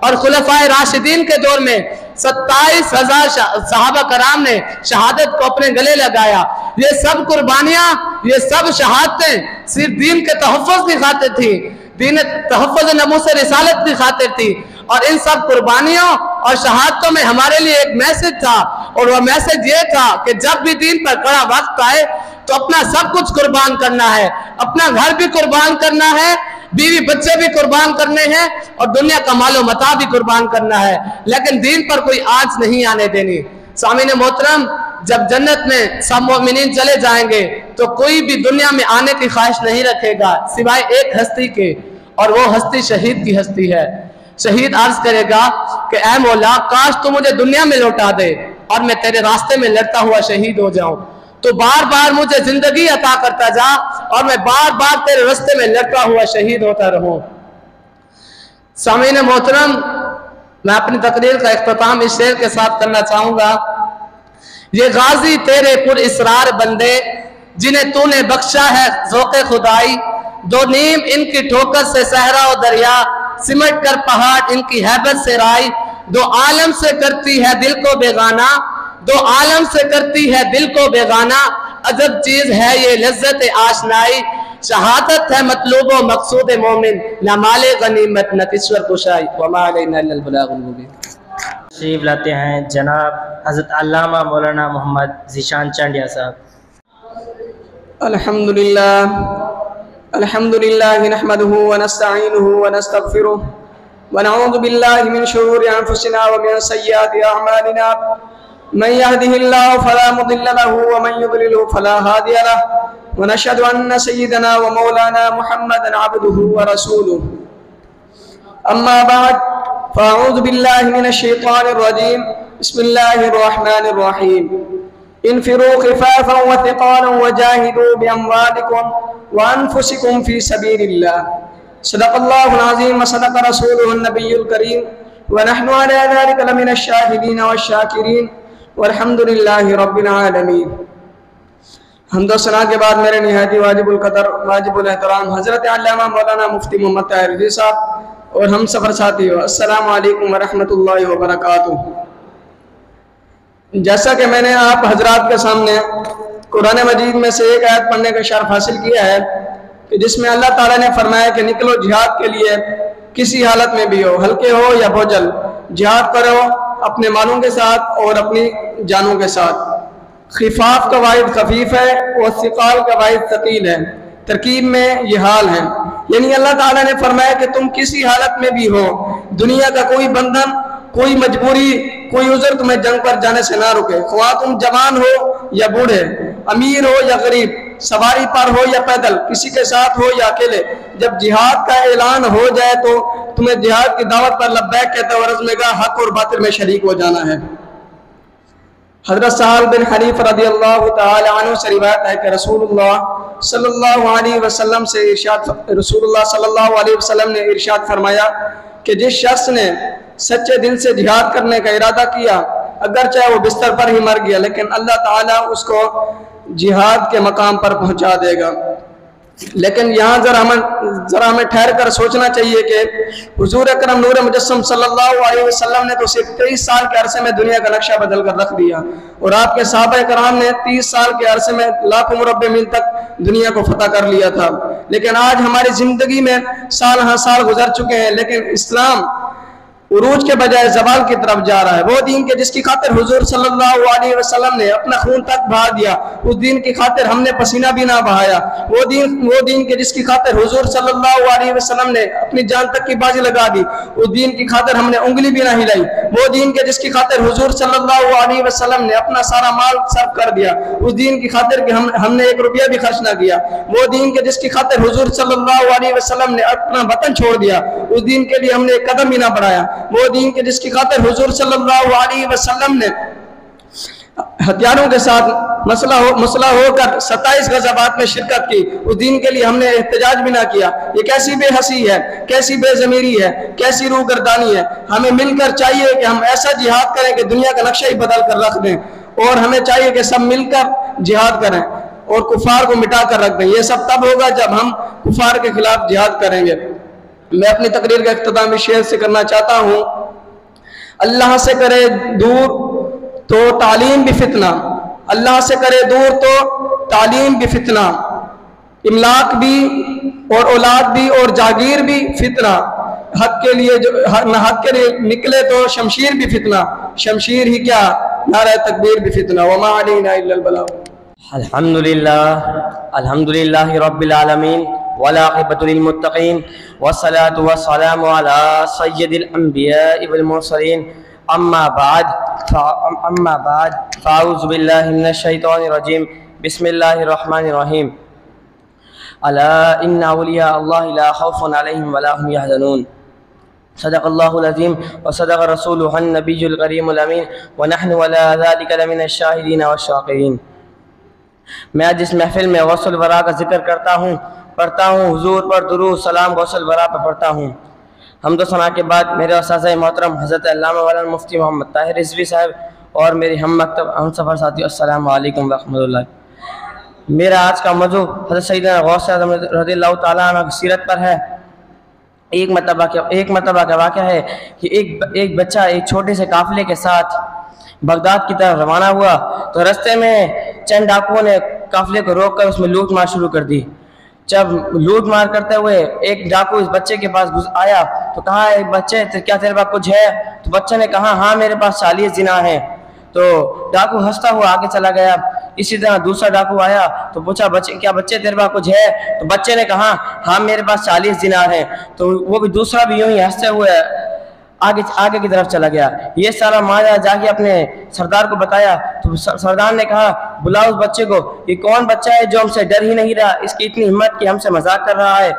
और खुलफाए राशिदीन के दौर में 27,000 सहाबा कराम ने शहादत को अपने गले लगाया। ये सब कुर्बानियां, ये सब शहादतें सिर्फ दीन के तहफ़्फ़ुज़ की खातिर थी, दीन तहफ़्फ़ुज़ नमूस रिसालत की खातिर थी। और इन सब कुर्बानियों और शहादतों में हमारे लिए एक मैसेज था, और वह मैसेज ये था कि जब भी दीन पर कड़ा वक्त आए तो अपना सब कुछ कुर्बान करना है, अपना घर भी कुर्बान करना है, बीवी बच्चे भी कुर्बान करने हैं और दुनिया का मालो मता भी कुर्बान करना है, लेकिन दीन पर कोई आंच नहीं आने देनी। सामीने मोहतरम, जब जन्नत में सब मोमिनीन चले जाएंगे तो कोई भी दुनिया में आने की ख्वाहिश नहीं रखेगा सिवाय एक हस्ती के, और वो हस्ती शहीद की हस्ती है। शहीद अर्ज करेगा कि ऐ मौला, काश तू मुझे दुनिया में लौटा दे और मैं तेरे रास्ते में लड़ता हुआ शहीद हो जाऊं, तो बार बार मुझे जिंदगी अता करता जा और मैं बार बार तेरे रास्ते में लड़ता हुआ शहीद होता रहूं। सामीने मोहतरम, मैं अपनी तकरीर का इख्तिताम इस शेर के साथ करना चाहूंगा। ये गाजी तेरे पुर इसरार बंदे, जिन्हें तूने बख्शा है ज़ौक़े खुदाई, दो नीम इनकी ठोकर से सहरा और दरिया, सिमट कर पहाड़ इनकी हैबत से राई, दो आलम से करती है दिल को बेगाना, दो आलम से करती है दिल को बेगाना, अजब चीज है ये लज्जत आशनाई, शहादत है मतलूब व मकसूद मोमिन, न माले गनीमत न किश्वर कुशाई, वमा अलैना इल्लल बलागुल मुबीन। तशरीफ लाते हैं जनाब हज़रत अल्लामा मौलाना मोहम्मद ज़ीशान चांडिया साहब। अल्हम्दुलिल्लाह नहमदुहु व नस्तईनुहु व नस्तगफिरुह व नऊज़ु बिल्लाहि मिन शुरूरि अनफुसिना व मिन सय्यिआति अअमालिना, मन यहदिहिल्लाहु फला मुदिल्ल लहु व मन युद्लिलहु फला हादिय लहु, व नशहदु अन्न सय्यिदना व मौलाना मुहम्मदन अब्दुहु व रसूलुहु। अम्मा बाद, फ़अऊज़ु बिल्लाहि मिनश शैतानिर रजीम, बिस्मिल्लाहिर रहमानिर रहीम। इन्फिरू खिफ़ाफ़न व थिक़ालन व जाहिदू बिअम्वालिकुम व अनफुसिकुम फ़ी सबीलिल्लाह। सदक़ल्लाहुल अज़ीम व सदक़ रसूलुहुन नबियुल करीम व नहनु अला ज़ालिका लमिनश शाहिदीन वश्शाकिरीन वल्हम्दुलिल्लाहि रब्बिल आलमीन। हम्द व सना के बाद मेरे निहायत वाजिबुल क़दर वाजिबुल एहतराम हज़रत अल्लामा मौलाना मुफ्ती मोहम्मद ताहिर रज़ी साहब और हम सफ़र साथियों, अस्सलामु अलैकुम व रहमतुल्लाहि व बरकातुहू। जैसा कि मैंने आप हजरात के सामने कुरान मजीद में से एक आयत पढ़ने का शर्फ हासिल किया है कि जिसमें अल्लाह ताला ने फरमाया कि निकलो जिहाद के लिए, किसी हालत में भी हो, हल्के हो या बोझल, जिहाद करो अपने मालों के साथ और अपनी जानों के साथ। खिफाफ का वाहिद खफीफ है और सिकाल का वाहिद सकील है, तरकीब में ये हाल है। यानी अल्लाह ताला ने फरमाया कि तुम किसी हालत में भी हो, दुनिया का कोई बंधन, कोई मजबूरी, कोई उज़र तुम्हें जंग पर जाने से ना रुके, ख्वाह तुम जवान हो या बूढ़े, अमीर हो या गरीब, सवारी पर हो या पैदल, किसी के साथ हो या अकेले, जब जिहाद का ऐलान हो जाए तो तुम्हें जिहाद की दावत पर लब्बैक कहते हुए रज़्मेगा हक और बातिल में शरीक हो जाना है। हज़रत सहल बिन हनीफ रज़ियल्लाहु तआला अन्हु से रिवायत है कि रसूलुल्लाह सल्लल्लाहु अलैहि वसल्लम ने इरशाद फरमाया कि जिस शख्स ने सच्चे दिल से जिहाद करने का इरादा किया, अगर चाहे वो बिस्तर पर ही मर गया, लेकिन अल्लाह ताला उसको जिहाद के मकाम पर पहुंचा देगा। लेकिन यहाँ जरा हमें ठहर कर सोचना चाहिए कि हुजूर अकरम नूर मुजस्सम सल्लल्लाहु अलैहि वसल्लम ने तो सिर्फ 23 साल के अरसे में दुनिया का नक्शा बदल कर रख दिया, और आपके सहाबा कराम ने 30 साल के अरसे में लाखों मुरब्बे मील तक दुनिया को फतह कर लिया था। लेकिन आज हमारी जिंदगी में साल हर साल गुजर चुके हैं, लेकिन इस्लाम उरूज के बजाय जवाल की तरफ जा रहा है। वो दीन के जिसकी खातिर हुजूर सल्लल्लाहु अलैहि वसल्लम ने अपना खून तक बहा दिया, उस दीन की खातिर हमने पसीना भी ना बहाया। वो दीन के जिसकी खातिर हुजूर सल्लल्लाहु अलैहि वसल्लम ने अपनी जान तक की बाजी लगा दी, उस दीन की खातिर हमने उंगली भी ना हिलाई। वो दीन के जिसकी खातिर हुजूर सल्लल्लाहु अलैहि वसल्लम ने अपना सारा माल सर्फ कर दिया, उस दीन की खातिर कि हमने एक रुपया भी खर्च ना किया। वो दीन के जिसकी खातिर हुजूर सल्लल्लाहु अलैहि वसल्लम ने अपना वतन छोड़ दिया, उस दीन के लिए हमने एक कदम भी ना बढ़ाया। वो दीन के जिसकी खातिर हुजूर सल्लल्लाहु अलैहि वसल्लम ने हथियारों के साथ मसला होकर 27 गज़वात में शिरकत की, उस दीन के लिए हमने एहतजाज भी ना किया। ये कैसी बेहसी है, कैसी बेज़मीरी है, कैसी रूहगर्दानी है। हमें मिलकर चाहिए कि हम ऐसा जिहाद करें कि दुनिया का नक्शा ही बदल कर रख दें, और हमें चाहिए कि सब मिलकर जिहाद करें और कुफार को मिटा कर रख दें। ये सब तब होगा जब हम कुफार के खिलाफ जिहाद करेंगे। मैं अपनी तकरीर का इख्तिताम शेर से करना चाहता हूँ। अल्लाह से करे दूर तो तालीम भी फितना, अल्लाह से करे दूर तो तालीम भी फितना, इमलाक भी और औलाद भी और जागीर भी फितना। हक के लिए हक के लिए निकले तो शमशीर भी फितना, शमशीर ही क्या नारा तकबीर भी फितना। वमा अलैना इल्लल बलाग। अल्हम्दुलिल्लाहि रब्बिल आलमीन वला आक़िबतु लिल मुत्तक़ीन वस्सलातु वस्सलामु अला सय्यिदिल अंबियाइ वल मुरसलीन अम्मा बाद फ़अऊज़ु बिल्लाहि मिनश शैतानिर रजीम बिस्मिल्लाहिर रहमानिर रहीम। अला इन्ना औलिया अल्लाहि ला खौफुन अलैहिम वला हुम यहज़नून। सदक़ल्लाहुल अज़ीम व सदक़ रसूलुहुन नबियुल करीमुल अमीन व नहनु अला ज़ालिका लमिनश शाहिदीन वश्शाकिरीन। मैं आज इस महफिल में गौसल वरा का जिक्र पढ़ता हूँ हुजूर पर दुरूद सलाम गौसल वरा पर पढ़ता हूँ। हम्दो सना के बाद मेरे उस्ताज़ मोहतरम हज़रत अल्लामा मौलाना मुफ्ती मोहम्मद ताहिर रिज़वी साहब और मेरे हम मकतब हम सफ़र साथी अस्सलामु अलैकुम व रहमतुल्लाह। मेरा आज का मौजू हज़रत सैयदना गौस आज़म रज़ियल्लाहु तआला अन्हु की सीरत पर है। एक मरतबा का वाक़या है कि एक बच्चा एक छोटे से काफ़िले के साथ बगदाद की तरफ रवाना हुआ, तो रास्ते में चंद डाकुओं ने काफ़िले को रोक कर उसमें लूट मार शुरू कर दी। जब लूट मार करते हुए एक डाकू इस बच्चे के पास आया तो कहा, एक बच्चे क्या तेरे पास कुछ है? तो बच्चे ने कहा, हाँ मेरे पास 40 दिनार हैं। तो डाकू हंसता हुआ आगे चला गया। इसी तरह दूसरा डाकू आया तो पूछा, बच्चे तेरे पास कुछ है? तो बच्चे ने कहा, हाँ मेरे पास 40 दिनार हैं। तो वो भी दूसरा भी यूं ही हंसते हुए आगे की तरफ चला गया। ये सारा मामला जाके अपने सरदार को बताया तो सरदार ने कहा, बुलाओ उस बच्चे को। ये कौन बच्चा है जो हमसे डर ही नहीं रहा, इसकी इतनी हिम्मत कि हमसे मजाक कर रहा है।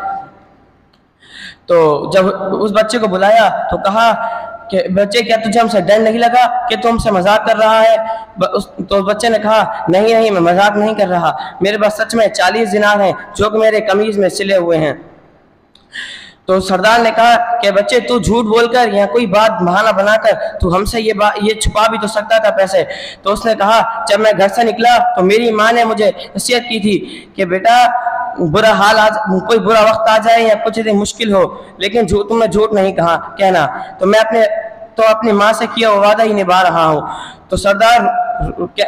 तो जब उस बच्चे को बुलाया तो कहा कि बच्चे क्या तुझे हमसे डर नहीं लगा कि तू हमसे मजाक कर रहा है? तो बच्चे ने कहा, नहीं मैं मजाक नहीं कर रहा, मेरे पास सच में 40 दिनार हैं जो कि मेरे कमीज में सिले हुए हैं। तो सरदार ने कहा कि बच्चे तू झूठ बोलकर या कोई बात बहाना बनाकर तू हमसे ये छुपा भी तो सकता था पैसे। तो उसने कहा, जब मैं घर से निकला तो मेरी माँ ने मुझे नसीहत की थी कि बेटा कोई बुरा वक्त आ जाए या कुछ दिन मुश्किल हो, लेकिन तुमने झूठ नहीं कहना। तो मैं अपनी माँ से किया हुआ वादा ही निभा रहा हूँ। तो सरदार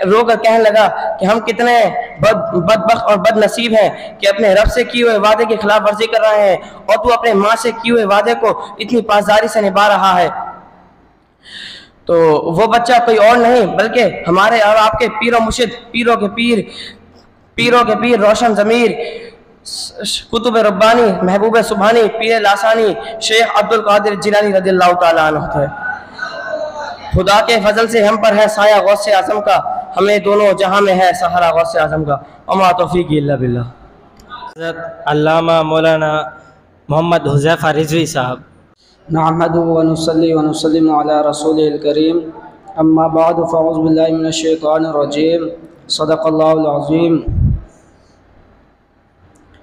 रोकर कहने लगा कि हम कितने बदबख्त और बदनसीब हैं कि अपने रब से किए हुए वादे की खिलाफ वर्जी कर रहे हैं और तू अपने माँ से किए हुए वादे को इतनी पासदारी से निभा रहा है। तो वो बच्चा कोई और नहीं बल्कि हमारे और आपके पीर मुर्शिद, पीरों के पीर रोशन ज़मीर, कुतुब रब्बानी, महबूब सुबहानी, पीर लासानी, शेख अब्दुल कादिर जिलानी रज़ियल्लाहु तआला अन्हु थे। खुदा के फजल से हम पर है साया गौसे आज़म का, हमें दोनों जहां में है सहारा गौसे आज़म का। अमा तौफीक इल्ला बिल्लाह। हज़रत अल्लामा मौलाना मोहम्मद हुज़ैफ़ा रिज़वी साहब। नहमदुहु व नुसल्ली व नुसल्लिमु अला रसूलिल करीम, अम्मा बअद फ़अऊज़ु बिल्लाहि मिनश शैतानिर रजीम। सदक़ल्लाहुल अज़ीम।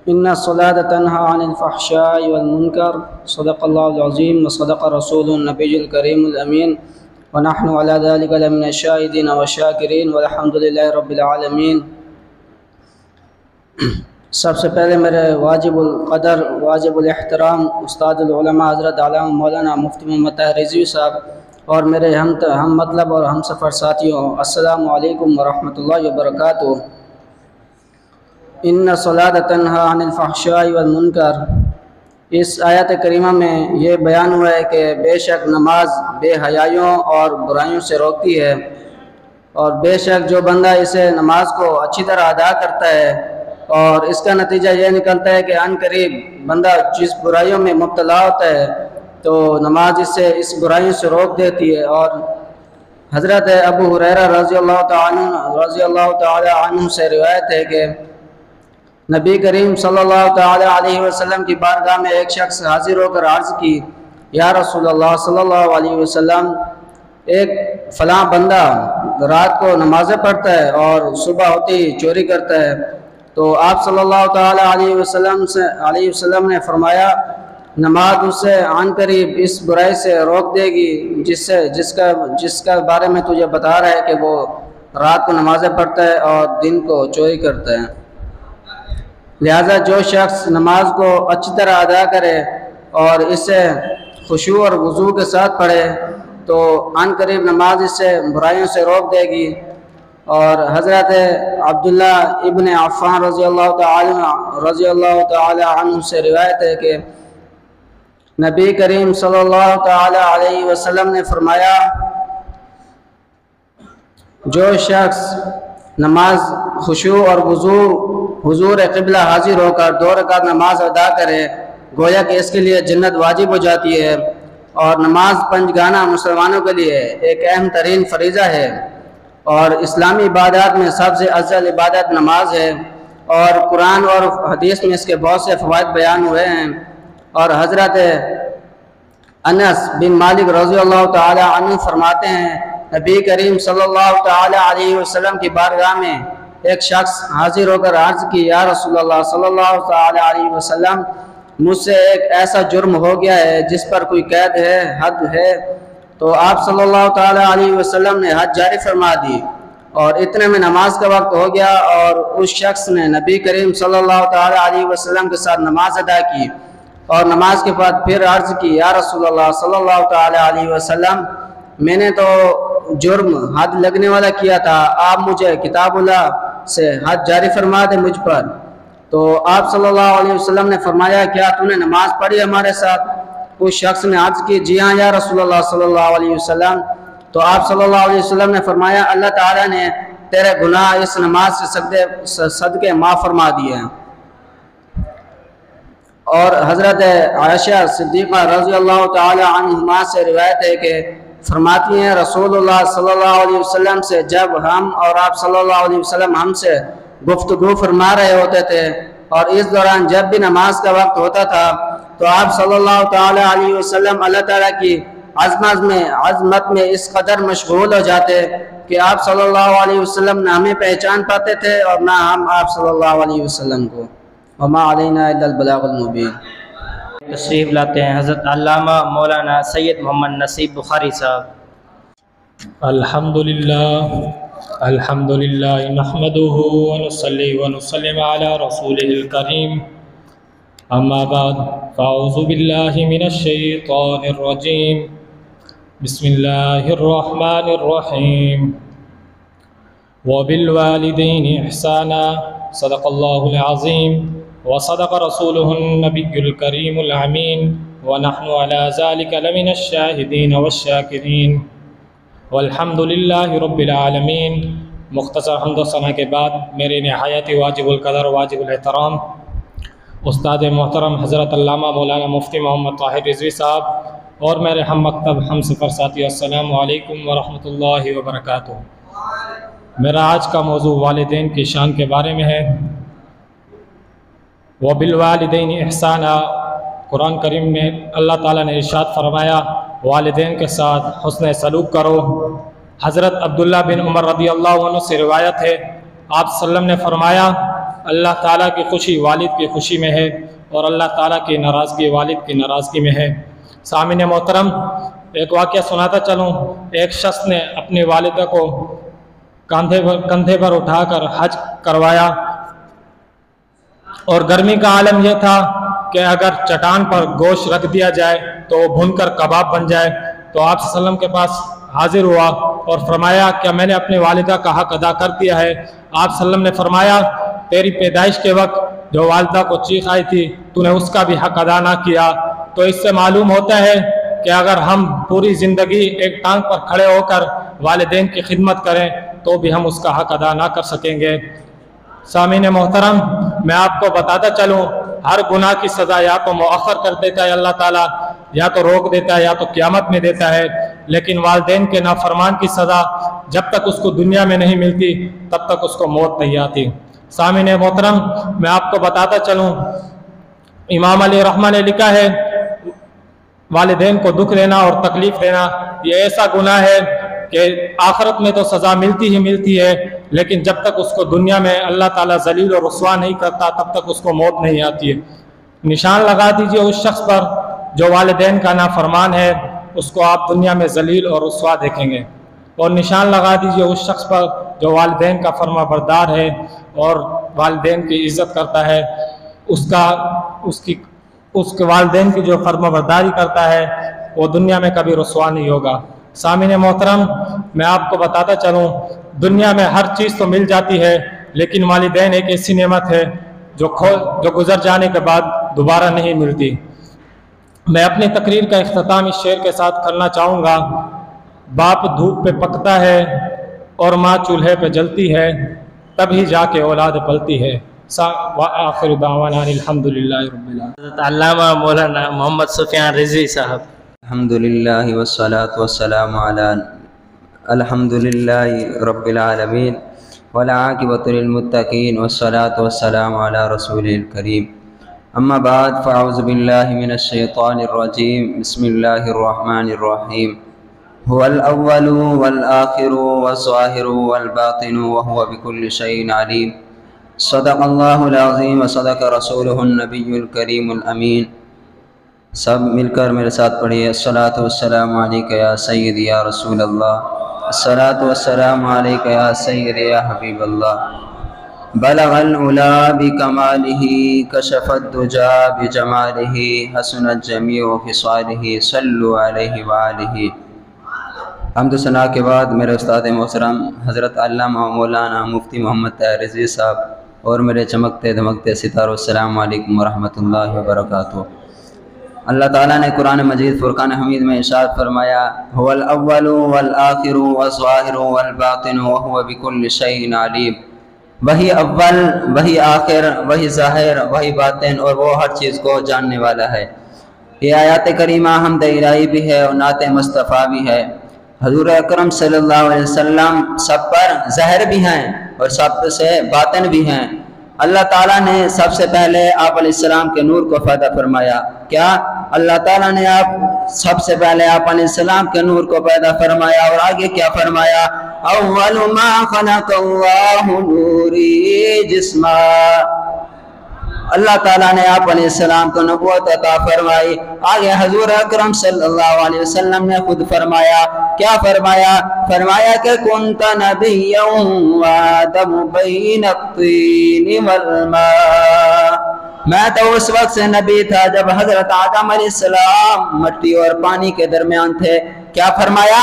इन्ना सलात तन्हा अनिल फ़हशाइ वल मुनकर। सदक़ल्लाहुल अज़ीम व सदक़ रसूलुन नबियुल करीमुल अमीन व नहनु अला ज़ालिका लमिनश शाहिदीन व शाकिरीन वल्हम्दुलिल्लाहि रब्बिल आलमीन। सबसे पहले मेरे वाजिबुल क़दर वाजिबुल एहतराम उस्तादुल उलमा हज़रत अल्लामा मौलाना मुफ्ती मोहम्मद ताहिर रिज़वी साहब और मेरे हम मतलब और हम सफ़र साथियों, अस्सलामु अलैकुम व रहमतुल्लाहि व बरकातुहू। इन्ना सलात तन्हा अनिल फ़हशाइ वल मुनकर। इस आयत करीमा में ये बयान हुआ है कि बेशक नमाज बेहयाइयों और बुराइयों से रोकती है, और बेशक जो बंदा इसे नमाज को अच्छी तरह अदा करता है और इसका नतीजा ये निकलता है कि अनकरीब बंदा जिस बुराइयों में मुब्तला होता है तो नमाज इससे इस बुराइयों से रोक देती है। और हज़रत अबू हुरैरा रज़ियल्लाहु ताला अन्हु से रिवायत है कि नबी करीम सल्लल्लाहु ताला अलैहि वसल्लम की बारगाह में एक शख्स हाजिर होकर अर्ज़ की, या रसूलल्लाह सल्लल्लाहु अलैहि वसल्लम, एक फ़लाँ बंदा रात को नमाज़ें पढ़ता है और सुबह होती ही चोरी करता है। तो आप सल्लल्लाहु ताला अलैहि वसल्लम ने फरमाया, नमाज उससे आनकरीब इस बुराई से रोक देगी जिसका बारे में तुझे बता रहा है कि वो रात को नमाज़ें पढ़ता है और दिन को चोरी करता है। लिहाजा जो शख्स नमाज को अच्छी तरह अदा करे और इसे खुशू और वज़ू के साथ पढ़े तो अनकरीब नमाज इससे बुराइयों से रोक देगी। और हज़रत अब्दुल्ला इब्न अफ़्फ़ान रज़ियल्लाहु ताला अन्हु से रिवायत है कि नबी करीम सल्लल्लाहु ताला अलैहि वसल्लम ने फरमाया, जो शख्स नमाज खुशू और हुजूर क़िबला हाजिर होकर 2 रकात नमाज अदा करे, गोया कि इसके लिए जन्नत वाजिब हो जाती है। और नमाज पंजगाना मुसलमानों के लिए एक अहम तरीन फरीज़ा है और इस्लामी इबादत में सबसे अफजल इबादत नमाज है। और कुरान और हदीस में इसके बहुत से फ़वाइद बयान हुए हैं। और हज़रत अनस बिन मालिक रज़ियल्लाहु ताला अन्हु फरमाते हैं, नबी करीम सल्लल्लाहु ताला अलैहि वसल्लम की बारगाह में एक शख्स हाजिर होकर अर्ज़ की, या रसूलल्लाह सल्लल्लाहु ताला अलैहि वसल्लम, मुझसे एक ऐसा जुर्म हो गया है जिस पर कोई कैद है, हद है। तो आप सल्लल्लाहु ताला अलैहि वसल्लम ने हद जारी फरमा दी और इतने में नमाज का वक्त हो गया और उस शख्स ने नबी करीम सल्लल्लाहु ताला अलैहि वसल्लम के साथ नमाज अदा की और नमाज के बाद फिर अर्ज़ की, या रसूलल्लाह सल्लल्लाहु ताला अलैहि वसल्लम, मैंने तो जुर्म हद लगने वाला किया था, आप मुझे किताबुल्लाह से हद जारी फरमा दे मुझ पर। तो आप सल्लल्लाहु अलैहि वसल्लम ने फरमाया, क्या तूने नमाज पढ़ी हमारे साथ? उस शख्स ने अर्ज़ की, जी हाँ या रसूलल्लाह सल्लल्लाहु अलैहि वसल्लम। तो आप सल्लल्लाहु अलैहि वसल्लम ने फरमाया, अल्लाह ताला ने तेरे गुनाह इस नमाज से सदके माफ़ फरमा दिए हैं। और हज़रत आयशा सिद्दीक़ा रज़ियल्लाहु ताला अन्हा से रिवायत है कि फरमाती हैं, रसूलुल्लाह सल्लल्लाहु अलैहि वसल्लम से जब हम और आप सल्लल्लाहु अलैहि वसल्लम हमसे गुफ्तगू फरमा रहे होते थे और इस दौरान जब भी नमाज का वक्त होता था तो आप सल्लल्लाहु ताला अलैहि वसल्लम अल्लाह ताला की अज़मत में इस कदर मशगूल हो जाते कि आप सल्लल्लाहु अलैहि वसल्लम ना हमें पहचान पाते थे और ना हम आप सल्लल्लाहु अलैहि वसल्लम को। वमा अलैना इल्लल बलागुल मुबीन। तशरीफ़ लाते हैं हज़रत अल्लामा मौलाना सैयद मोहम्मद नसीब बुखारी साहब। अल्हम्दुलिल्लाह नहमदुहु व नुसल्ली व नुसल्लिम अला रसूलिल करीम, अम्मा बाद फ़अऊज़ु बिल्लाहि मिनश शैतानिर रजीम, बिस्मिल्लाहिर रहमानिर रहीम। व बिल वालिदैनि इहसाना, सदक़ल्लाहुल अज़ीम व सदक़ रसूलुहुन नबियुल करीमुल अमीन व नहनु अला ज़ालिका लमिनश शाहिदीन वश्शाकिरीन वल्हम्दुलिल्लाहि रब्बिल आलमीन। मुख्तसर हम्द व सना के बाद मेरे नहायत वाजिबुल कदर वाजिबुल एहतराम उस्ताद मोहतरम हज़रत अल्लामा मौलाना मुफ्ती मोहम्मद ताहिर रिज़वी साहब और मेरे हम मकतब हम सफ़र साथी, अस्सलामु अलैकुम व रहमतुल्लाहि व बरकातुहू। मेरा आज का मौजू वालिदैन की शान के बारे में है। व बिल वालिदैन इहसाना, कुरान करीम में अल्लाह ताला ने इरशाद फरमाया, वालिदैन के साथ हुस्न सलूक करो। हज़रत अब्दुल्ला बिन उमर रज़ियल्लाहु अन्हु से रिवायत है, आप सल्लम ने फरमाया, अल्लाह ताला की खुशी वालिद की खुशी में है और अल्लाह ताला की नाराज़गी वालिद की नाराज़गी में है। सामिन मोहतरम, एक वाक़या सुनाता चलूँ। एक शख्स ने अपनी वालिदा को कंधे पर उठाकर हज करवाया और गर्मी का आलम यह था कि अगर चट्टान पर गोश्त रख दिया जाए तो वो भुनकर कबाब बन जाए। तो आप सल्लम के पास हाजिर हुआ और फरमाया, क्या मैंने अपनी वालिदा का हक अदा कर दिया है? आप सल्लम ने फरमाया, तेरी पैदाइश के वक्त जो वालिदा को चीख आई थी, तूने उसका भी हक अदा ना किया। तो इससे मालूम होता है कि अगर हम पूरी ज़िंदगी एक टांग पर खड़े होकर वालिदैन की खिदमत करें तो भी हम उसका हक अदा ना कर सकेंगे। सामीन मोहतरम, मैं आपको बताता चलूँ, हर गुनाह की सज़ा या तो मुअख्खर कर देता है अल्लाह ताला, या तो रोक देता है, या तो क़यामत में देता है। लेकिन वालिदैन के नाफरमान की सज़ा जब तक उसको दुनिया में नहीं मिलती तब तक उसको मौत नहीं आती। सामीन मोहतरम, मैं आपको बताता चलूँ, इमाम अली रहमा ने लिखा है, वालिदैन को दुख देना और तकलीफ़ देना ये ऐसा गुनाह है कि आखिरत में तो सज़ा मिलती ही मिलती है, लेकिन जब तक उसको दुनिया में अल्लाह ताला जलील और रुस्वा नहीं करता तब तक उसको मौत नहीं आती है। निशान लगा दीजिए उस शख्स पर जो वालिदैन का नाफरमान है, उसको आप दुनिया में जलील और रुस्वा देखेंगे। और निशान लगा दीजिए उस शख्स पर जो वालिदैन का फर्मा बरदार है और वालिदैन की इज़्ज़त करता है, उसके वालिदैन की जो फर्मा बरदारी करता है वो दुनिया में कभी रुस्वा नहीं होगा। सामीन मोहतरम, मैं आपको बताता चलूँ, दुनिया में हर चीज़ तो मिल जाती है, लेकिन वालिदैन एक ऐसी नेमत है जो गुजर जाने के बाद दोबारा नहीं मिलती। मैं अपनी तकरीर का इख्तिताम इस शेर के साथ करना चाहूँगा। बाप धूप पे पकता है और माँ चूल्हे पे जलती है, तभी जाके औलाद पलती है। आखिर दावाना अल्हम्दुलिल्लाहि रब्बिल आलमीन। अल्लामा मौलाना मोहम्मद सुफियान रिजवी साहब। अल्हम्दुलिल्लाहि वस्सलातु वस्सलामु अला अल्हम्दुलिल्लाहि रब्बिल आलमीन वल आक़िबतु लिल मुत्तक़ीन वस्सलातु वस्सलामु अला रसूलिल करीम। अम्मा बाद फ़अऊज़ु बिल्लाहि मिनश शैतानिर रजीम। बिस्मिल्लाहिर रहमानिर रहीम। हुवल अव्वलु वल आखिरु वज़्ज़ाहिरु वल बातिनु व हुवा बिकुल्लि शैइन अलीम। सदक़ल्लाहुल अज़ीम व सदक़ रसूलुहुन नबियुल करीमुल अमीन। सब मिलकर मेरे साथ पढ़िए, अस्सलातु वस्सलामु अलैका या सय्यदी या रसूल अल्लाह, अस्सलातु वस्सलामु अलैका या सय्यदी या हबीब अल्लाह। बलगल उला बिकमालिही कशफत दुजा बिजमालिही हसनत जमीउ खिसालिही सल्लु अलैहि व आलिही। हम्द सना के बाद मेरे उस्ताद मोहतरम हज़रत अल्लामा मौलाना मुफ्ती मोहम्मद ताहिर रिज़वी साहब और मेरे चमकते धमकते सितारों, अस्सलामु अलैकुम व रहमतुल्लाहि व बरकातुहू। अल्लाह ताला ने कुरान मजीद फुरकान हमीद में इरशाद फरमाया, हुवल अव्वलु वल आखिरु वज़्ज़ाहिरु वल बातिनु व हुवा बिकुल्लि शैइन अलीम। वही अव्वल, वही आखिर, वही ज़ाहिर, वही बातिन और वो हर चीज़ को जानने वाला है। ये आयत करीमा हमद इलाही भी है और नात मुस्तफ़ा भी है। हज़ूर अकरम सल्लल्लाहु अलैहि वसल्लम सब पर ज़ाहिर भी हैं और सब से बातिन भी हैं। अल्लाह ताला ने सबसे पहले आप अलैहिस्सलाम के नूर को पैदा फरमाया। क्या अल्लाह ताला ने सबसे पहले आप अलैहिस्सलाम के नूर को पैदा फरमाया और आगे क्या फरमाया, अव्वलु मा खलक़ल्लाहु नूरी जिस्मा। अल्लाह ताला ने आप अलैहिस्सलाम को नबूवत अता फरमाई। आगे हजूर अकरम सल्लल्लाहु अलैहि वसल्लम ने खुद फरमाया, क्या फरमाया, फरमाया कि कुंत नबिय्यन व आदम बैन अत्तीन वल मा। मैं तो उस वक्त से नबी था जब हजरत आदम अलैहिस्सलाम मट्टी और पानी के दरमियान थे। क्या फरमाया,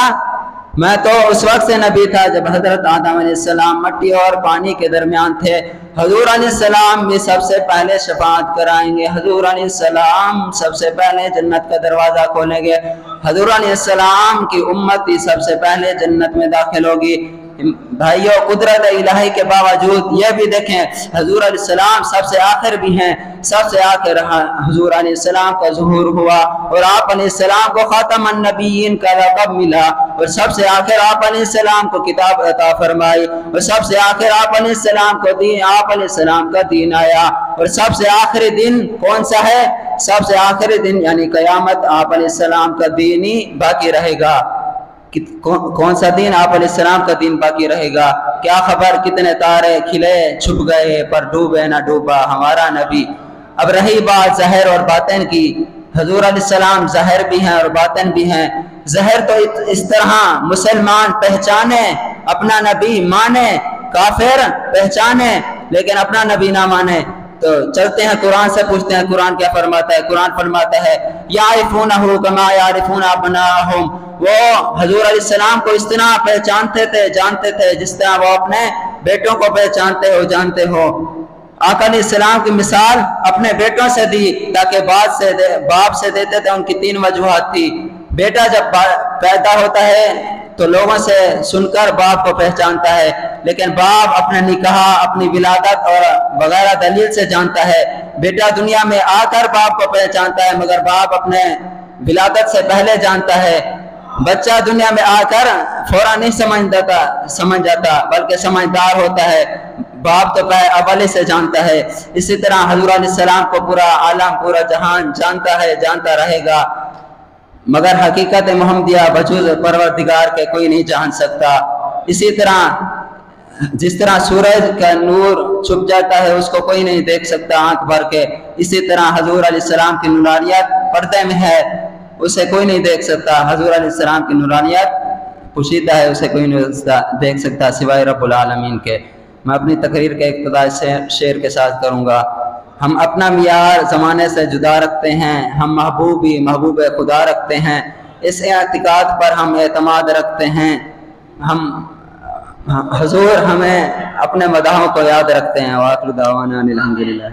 मैं तो उस वक्त से नबी था जब हजरत आदम अलैहिस्सलाम मट्टी और पानी के दरमियान थे। हजूर अलैहिस्सलाम भी सबसे पहले शफाअत कराएंगे। हजूर अलैहिस्सलाम सबसे पहले जन्नत का दरवाज़ा खोलेंगे। हजूर अलैहिस्सलाम की उम्मत ही सबसे पहले जन्नत में दाखिल होगी। भाइयों, कुदरत इलाही के बावजूद ये भी देखें, हजूर अलैहिस्सलाम सबसे आखिर भी हैं। सबसे आखिर हजूर अलैहिस्सलाम का ज़ुहूर हुआ और आप अलैहिस्सलाम को खातमुन नबिय्यीन का लक़ब मिला और सबसे आखिर आप अलैहिस्सलाम को किताब अता फरमाई और सबसे आखिर आप अलैहिस्सलाम का दीन आया। और सबसे आखिरी दिन कौन सा है, सबसे आखिरी दिन यानी क़यामत, आप अलैहिस्सलाम का दीन ही बाकी रहेगा। कौन सा दिन, आप अलैहिस्सलाम का दिन बाकी रहेगा। क्या खबर कितने तारे खिले छुप गए पर डूबे ना डूबा हमारा नबी। अब रही बात ज़ाहिर और बातिन की, हजूर अलैहिस्सलाम ज़ाहिर भी हैं और बातिन भी हैं। ज़ाहिर तो इस तरह मुसलमान पहचाने, अपना नबी माने, काफिर पहचाने लेकिन अपना नबी ना माने। तो चलते हैं कुरान से पूछते हैं कुरान क्या फरमाता है। कुरान फरमाता है, यारिफूनहु कमा यारिफून अबनाहुम। वो हजूर अलैहिस्सलाम को इस तरह पहचानते थे, जानते थे जिस तरह वो अपने बेटों को पहचानते हो, जानते हो। आका अलैहिस्सलाम की मिसाल अपने बेटों से दी, ताकि बाप से देते थे। उनकी 3 वजूहात थी। बेटा जब पैदा होता है तो लोगों से सुनकर बाप को पहचानता है, लेकिन बाप अपने निकाह, अपनी विलादत और वगैरह दलील से जानता है। बेटा दुनिया में आकर बाप को पहचानता है, मगर बाप अपने विलादत से पहले जानता है। बच्चा दुनिया में आकर फौरन नहीं समझ जाता, बल्कि समझदार होता है। बाप तो अवले से जानता है। इसी तरह हज़ूर अलैहिस्सलाम को पूरा आलम, पूरा जहान जानता है, जानता रहेगा, मगर हकीकत मोहम्मदिया वजूद परवरदिगार के कोई नहीं जान सकता। इसी तरह जिस तरह सूरज का नूर छुप जाता है, उसको कोई नहीं देख सकता आंख भर के, इसी तरह हज़ूर अलैहिस्सलाम की नूरानियत पर्दे में है, उसे कोई नहीं देख सकता। हज़ूर अलैहिस्सलाम की नूरानियत पोशीदा है, उसे कोई नहीं देख सकता सिवाय रब्बुल आलमीन के। मैं अपनी तकरीर के इब्तिदा से शेर के साथ करूँगा। हम अपना मियार ज़माने से जुदा रखते हैं, हम महबूब खुदा रखते हैं, इस एतिकाद पर हम एतमाद रखते हैं। हम हुजूर हमें अपने मदाहों को याद रखते हैं। वाक़िर दावाना अनिल हम्दुलिल्लाह।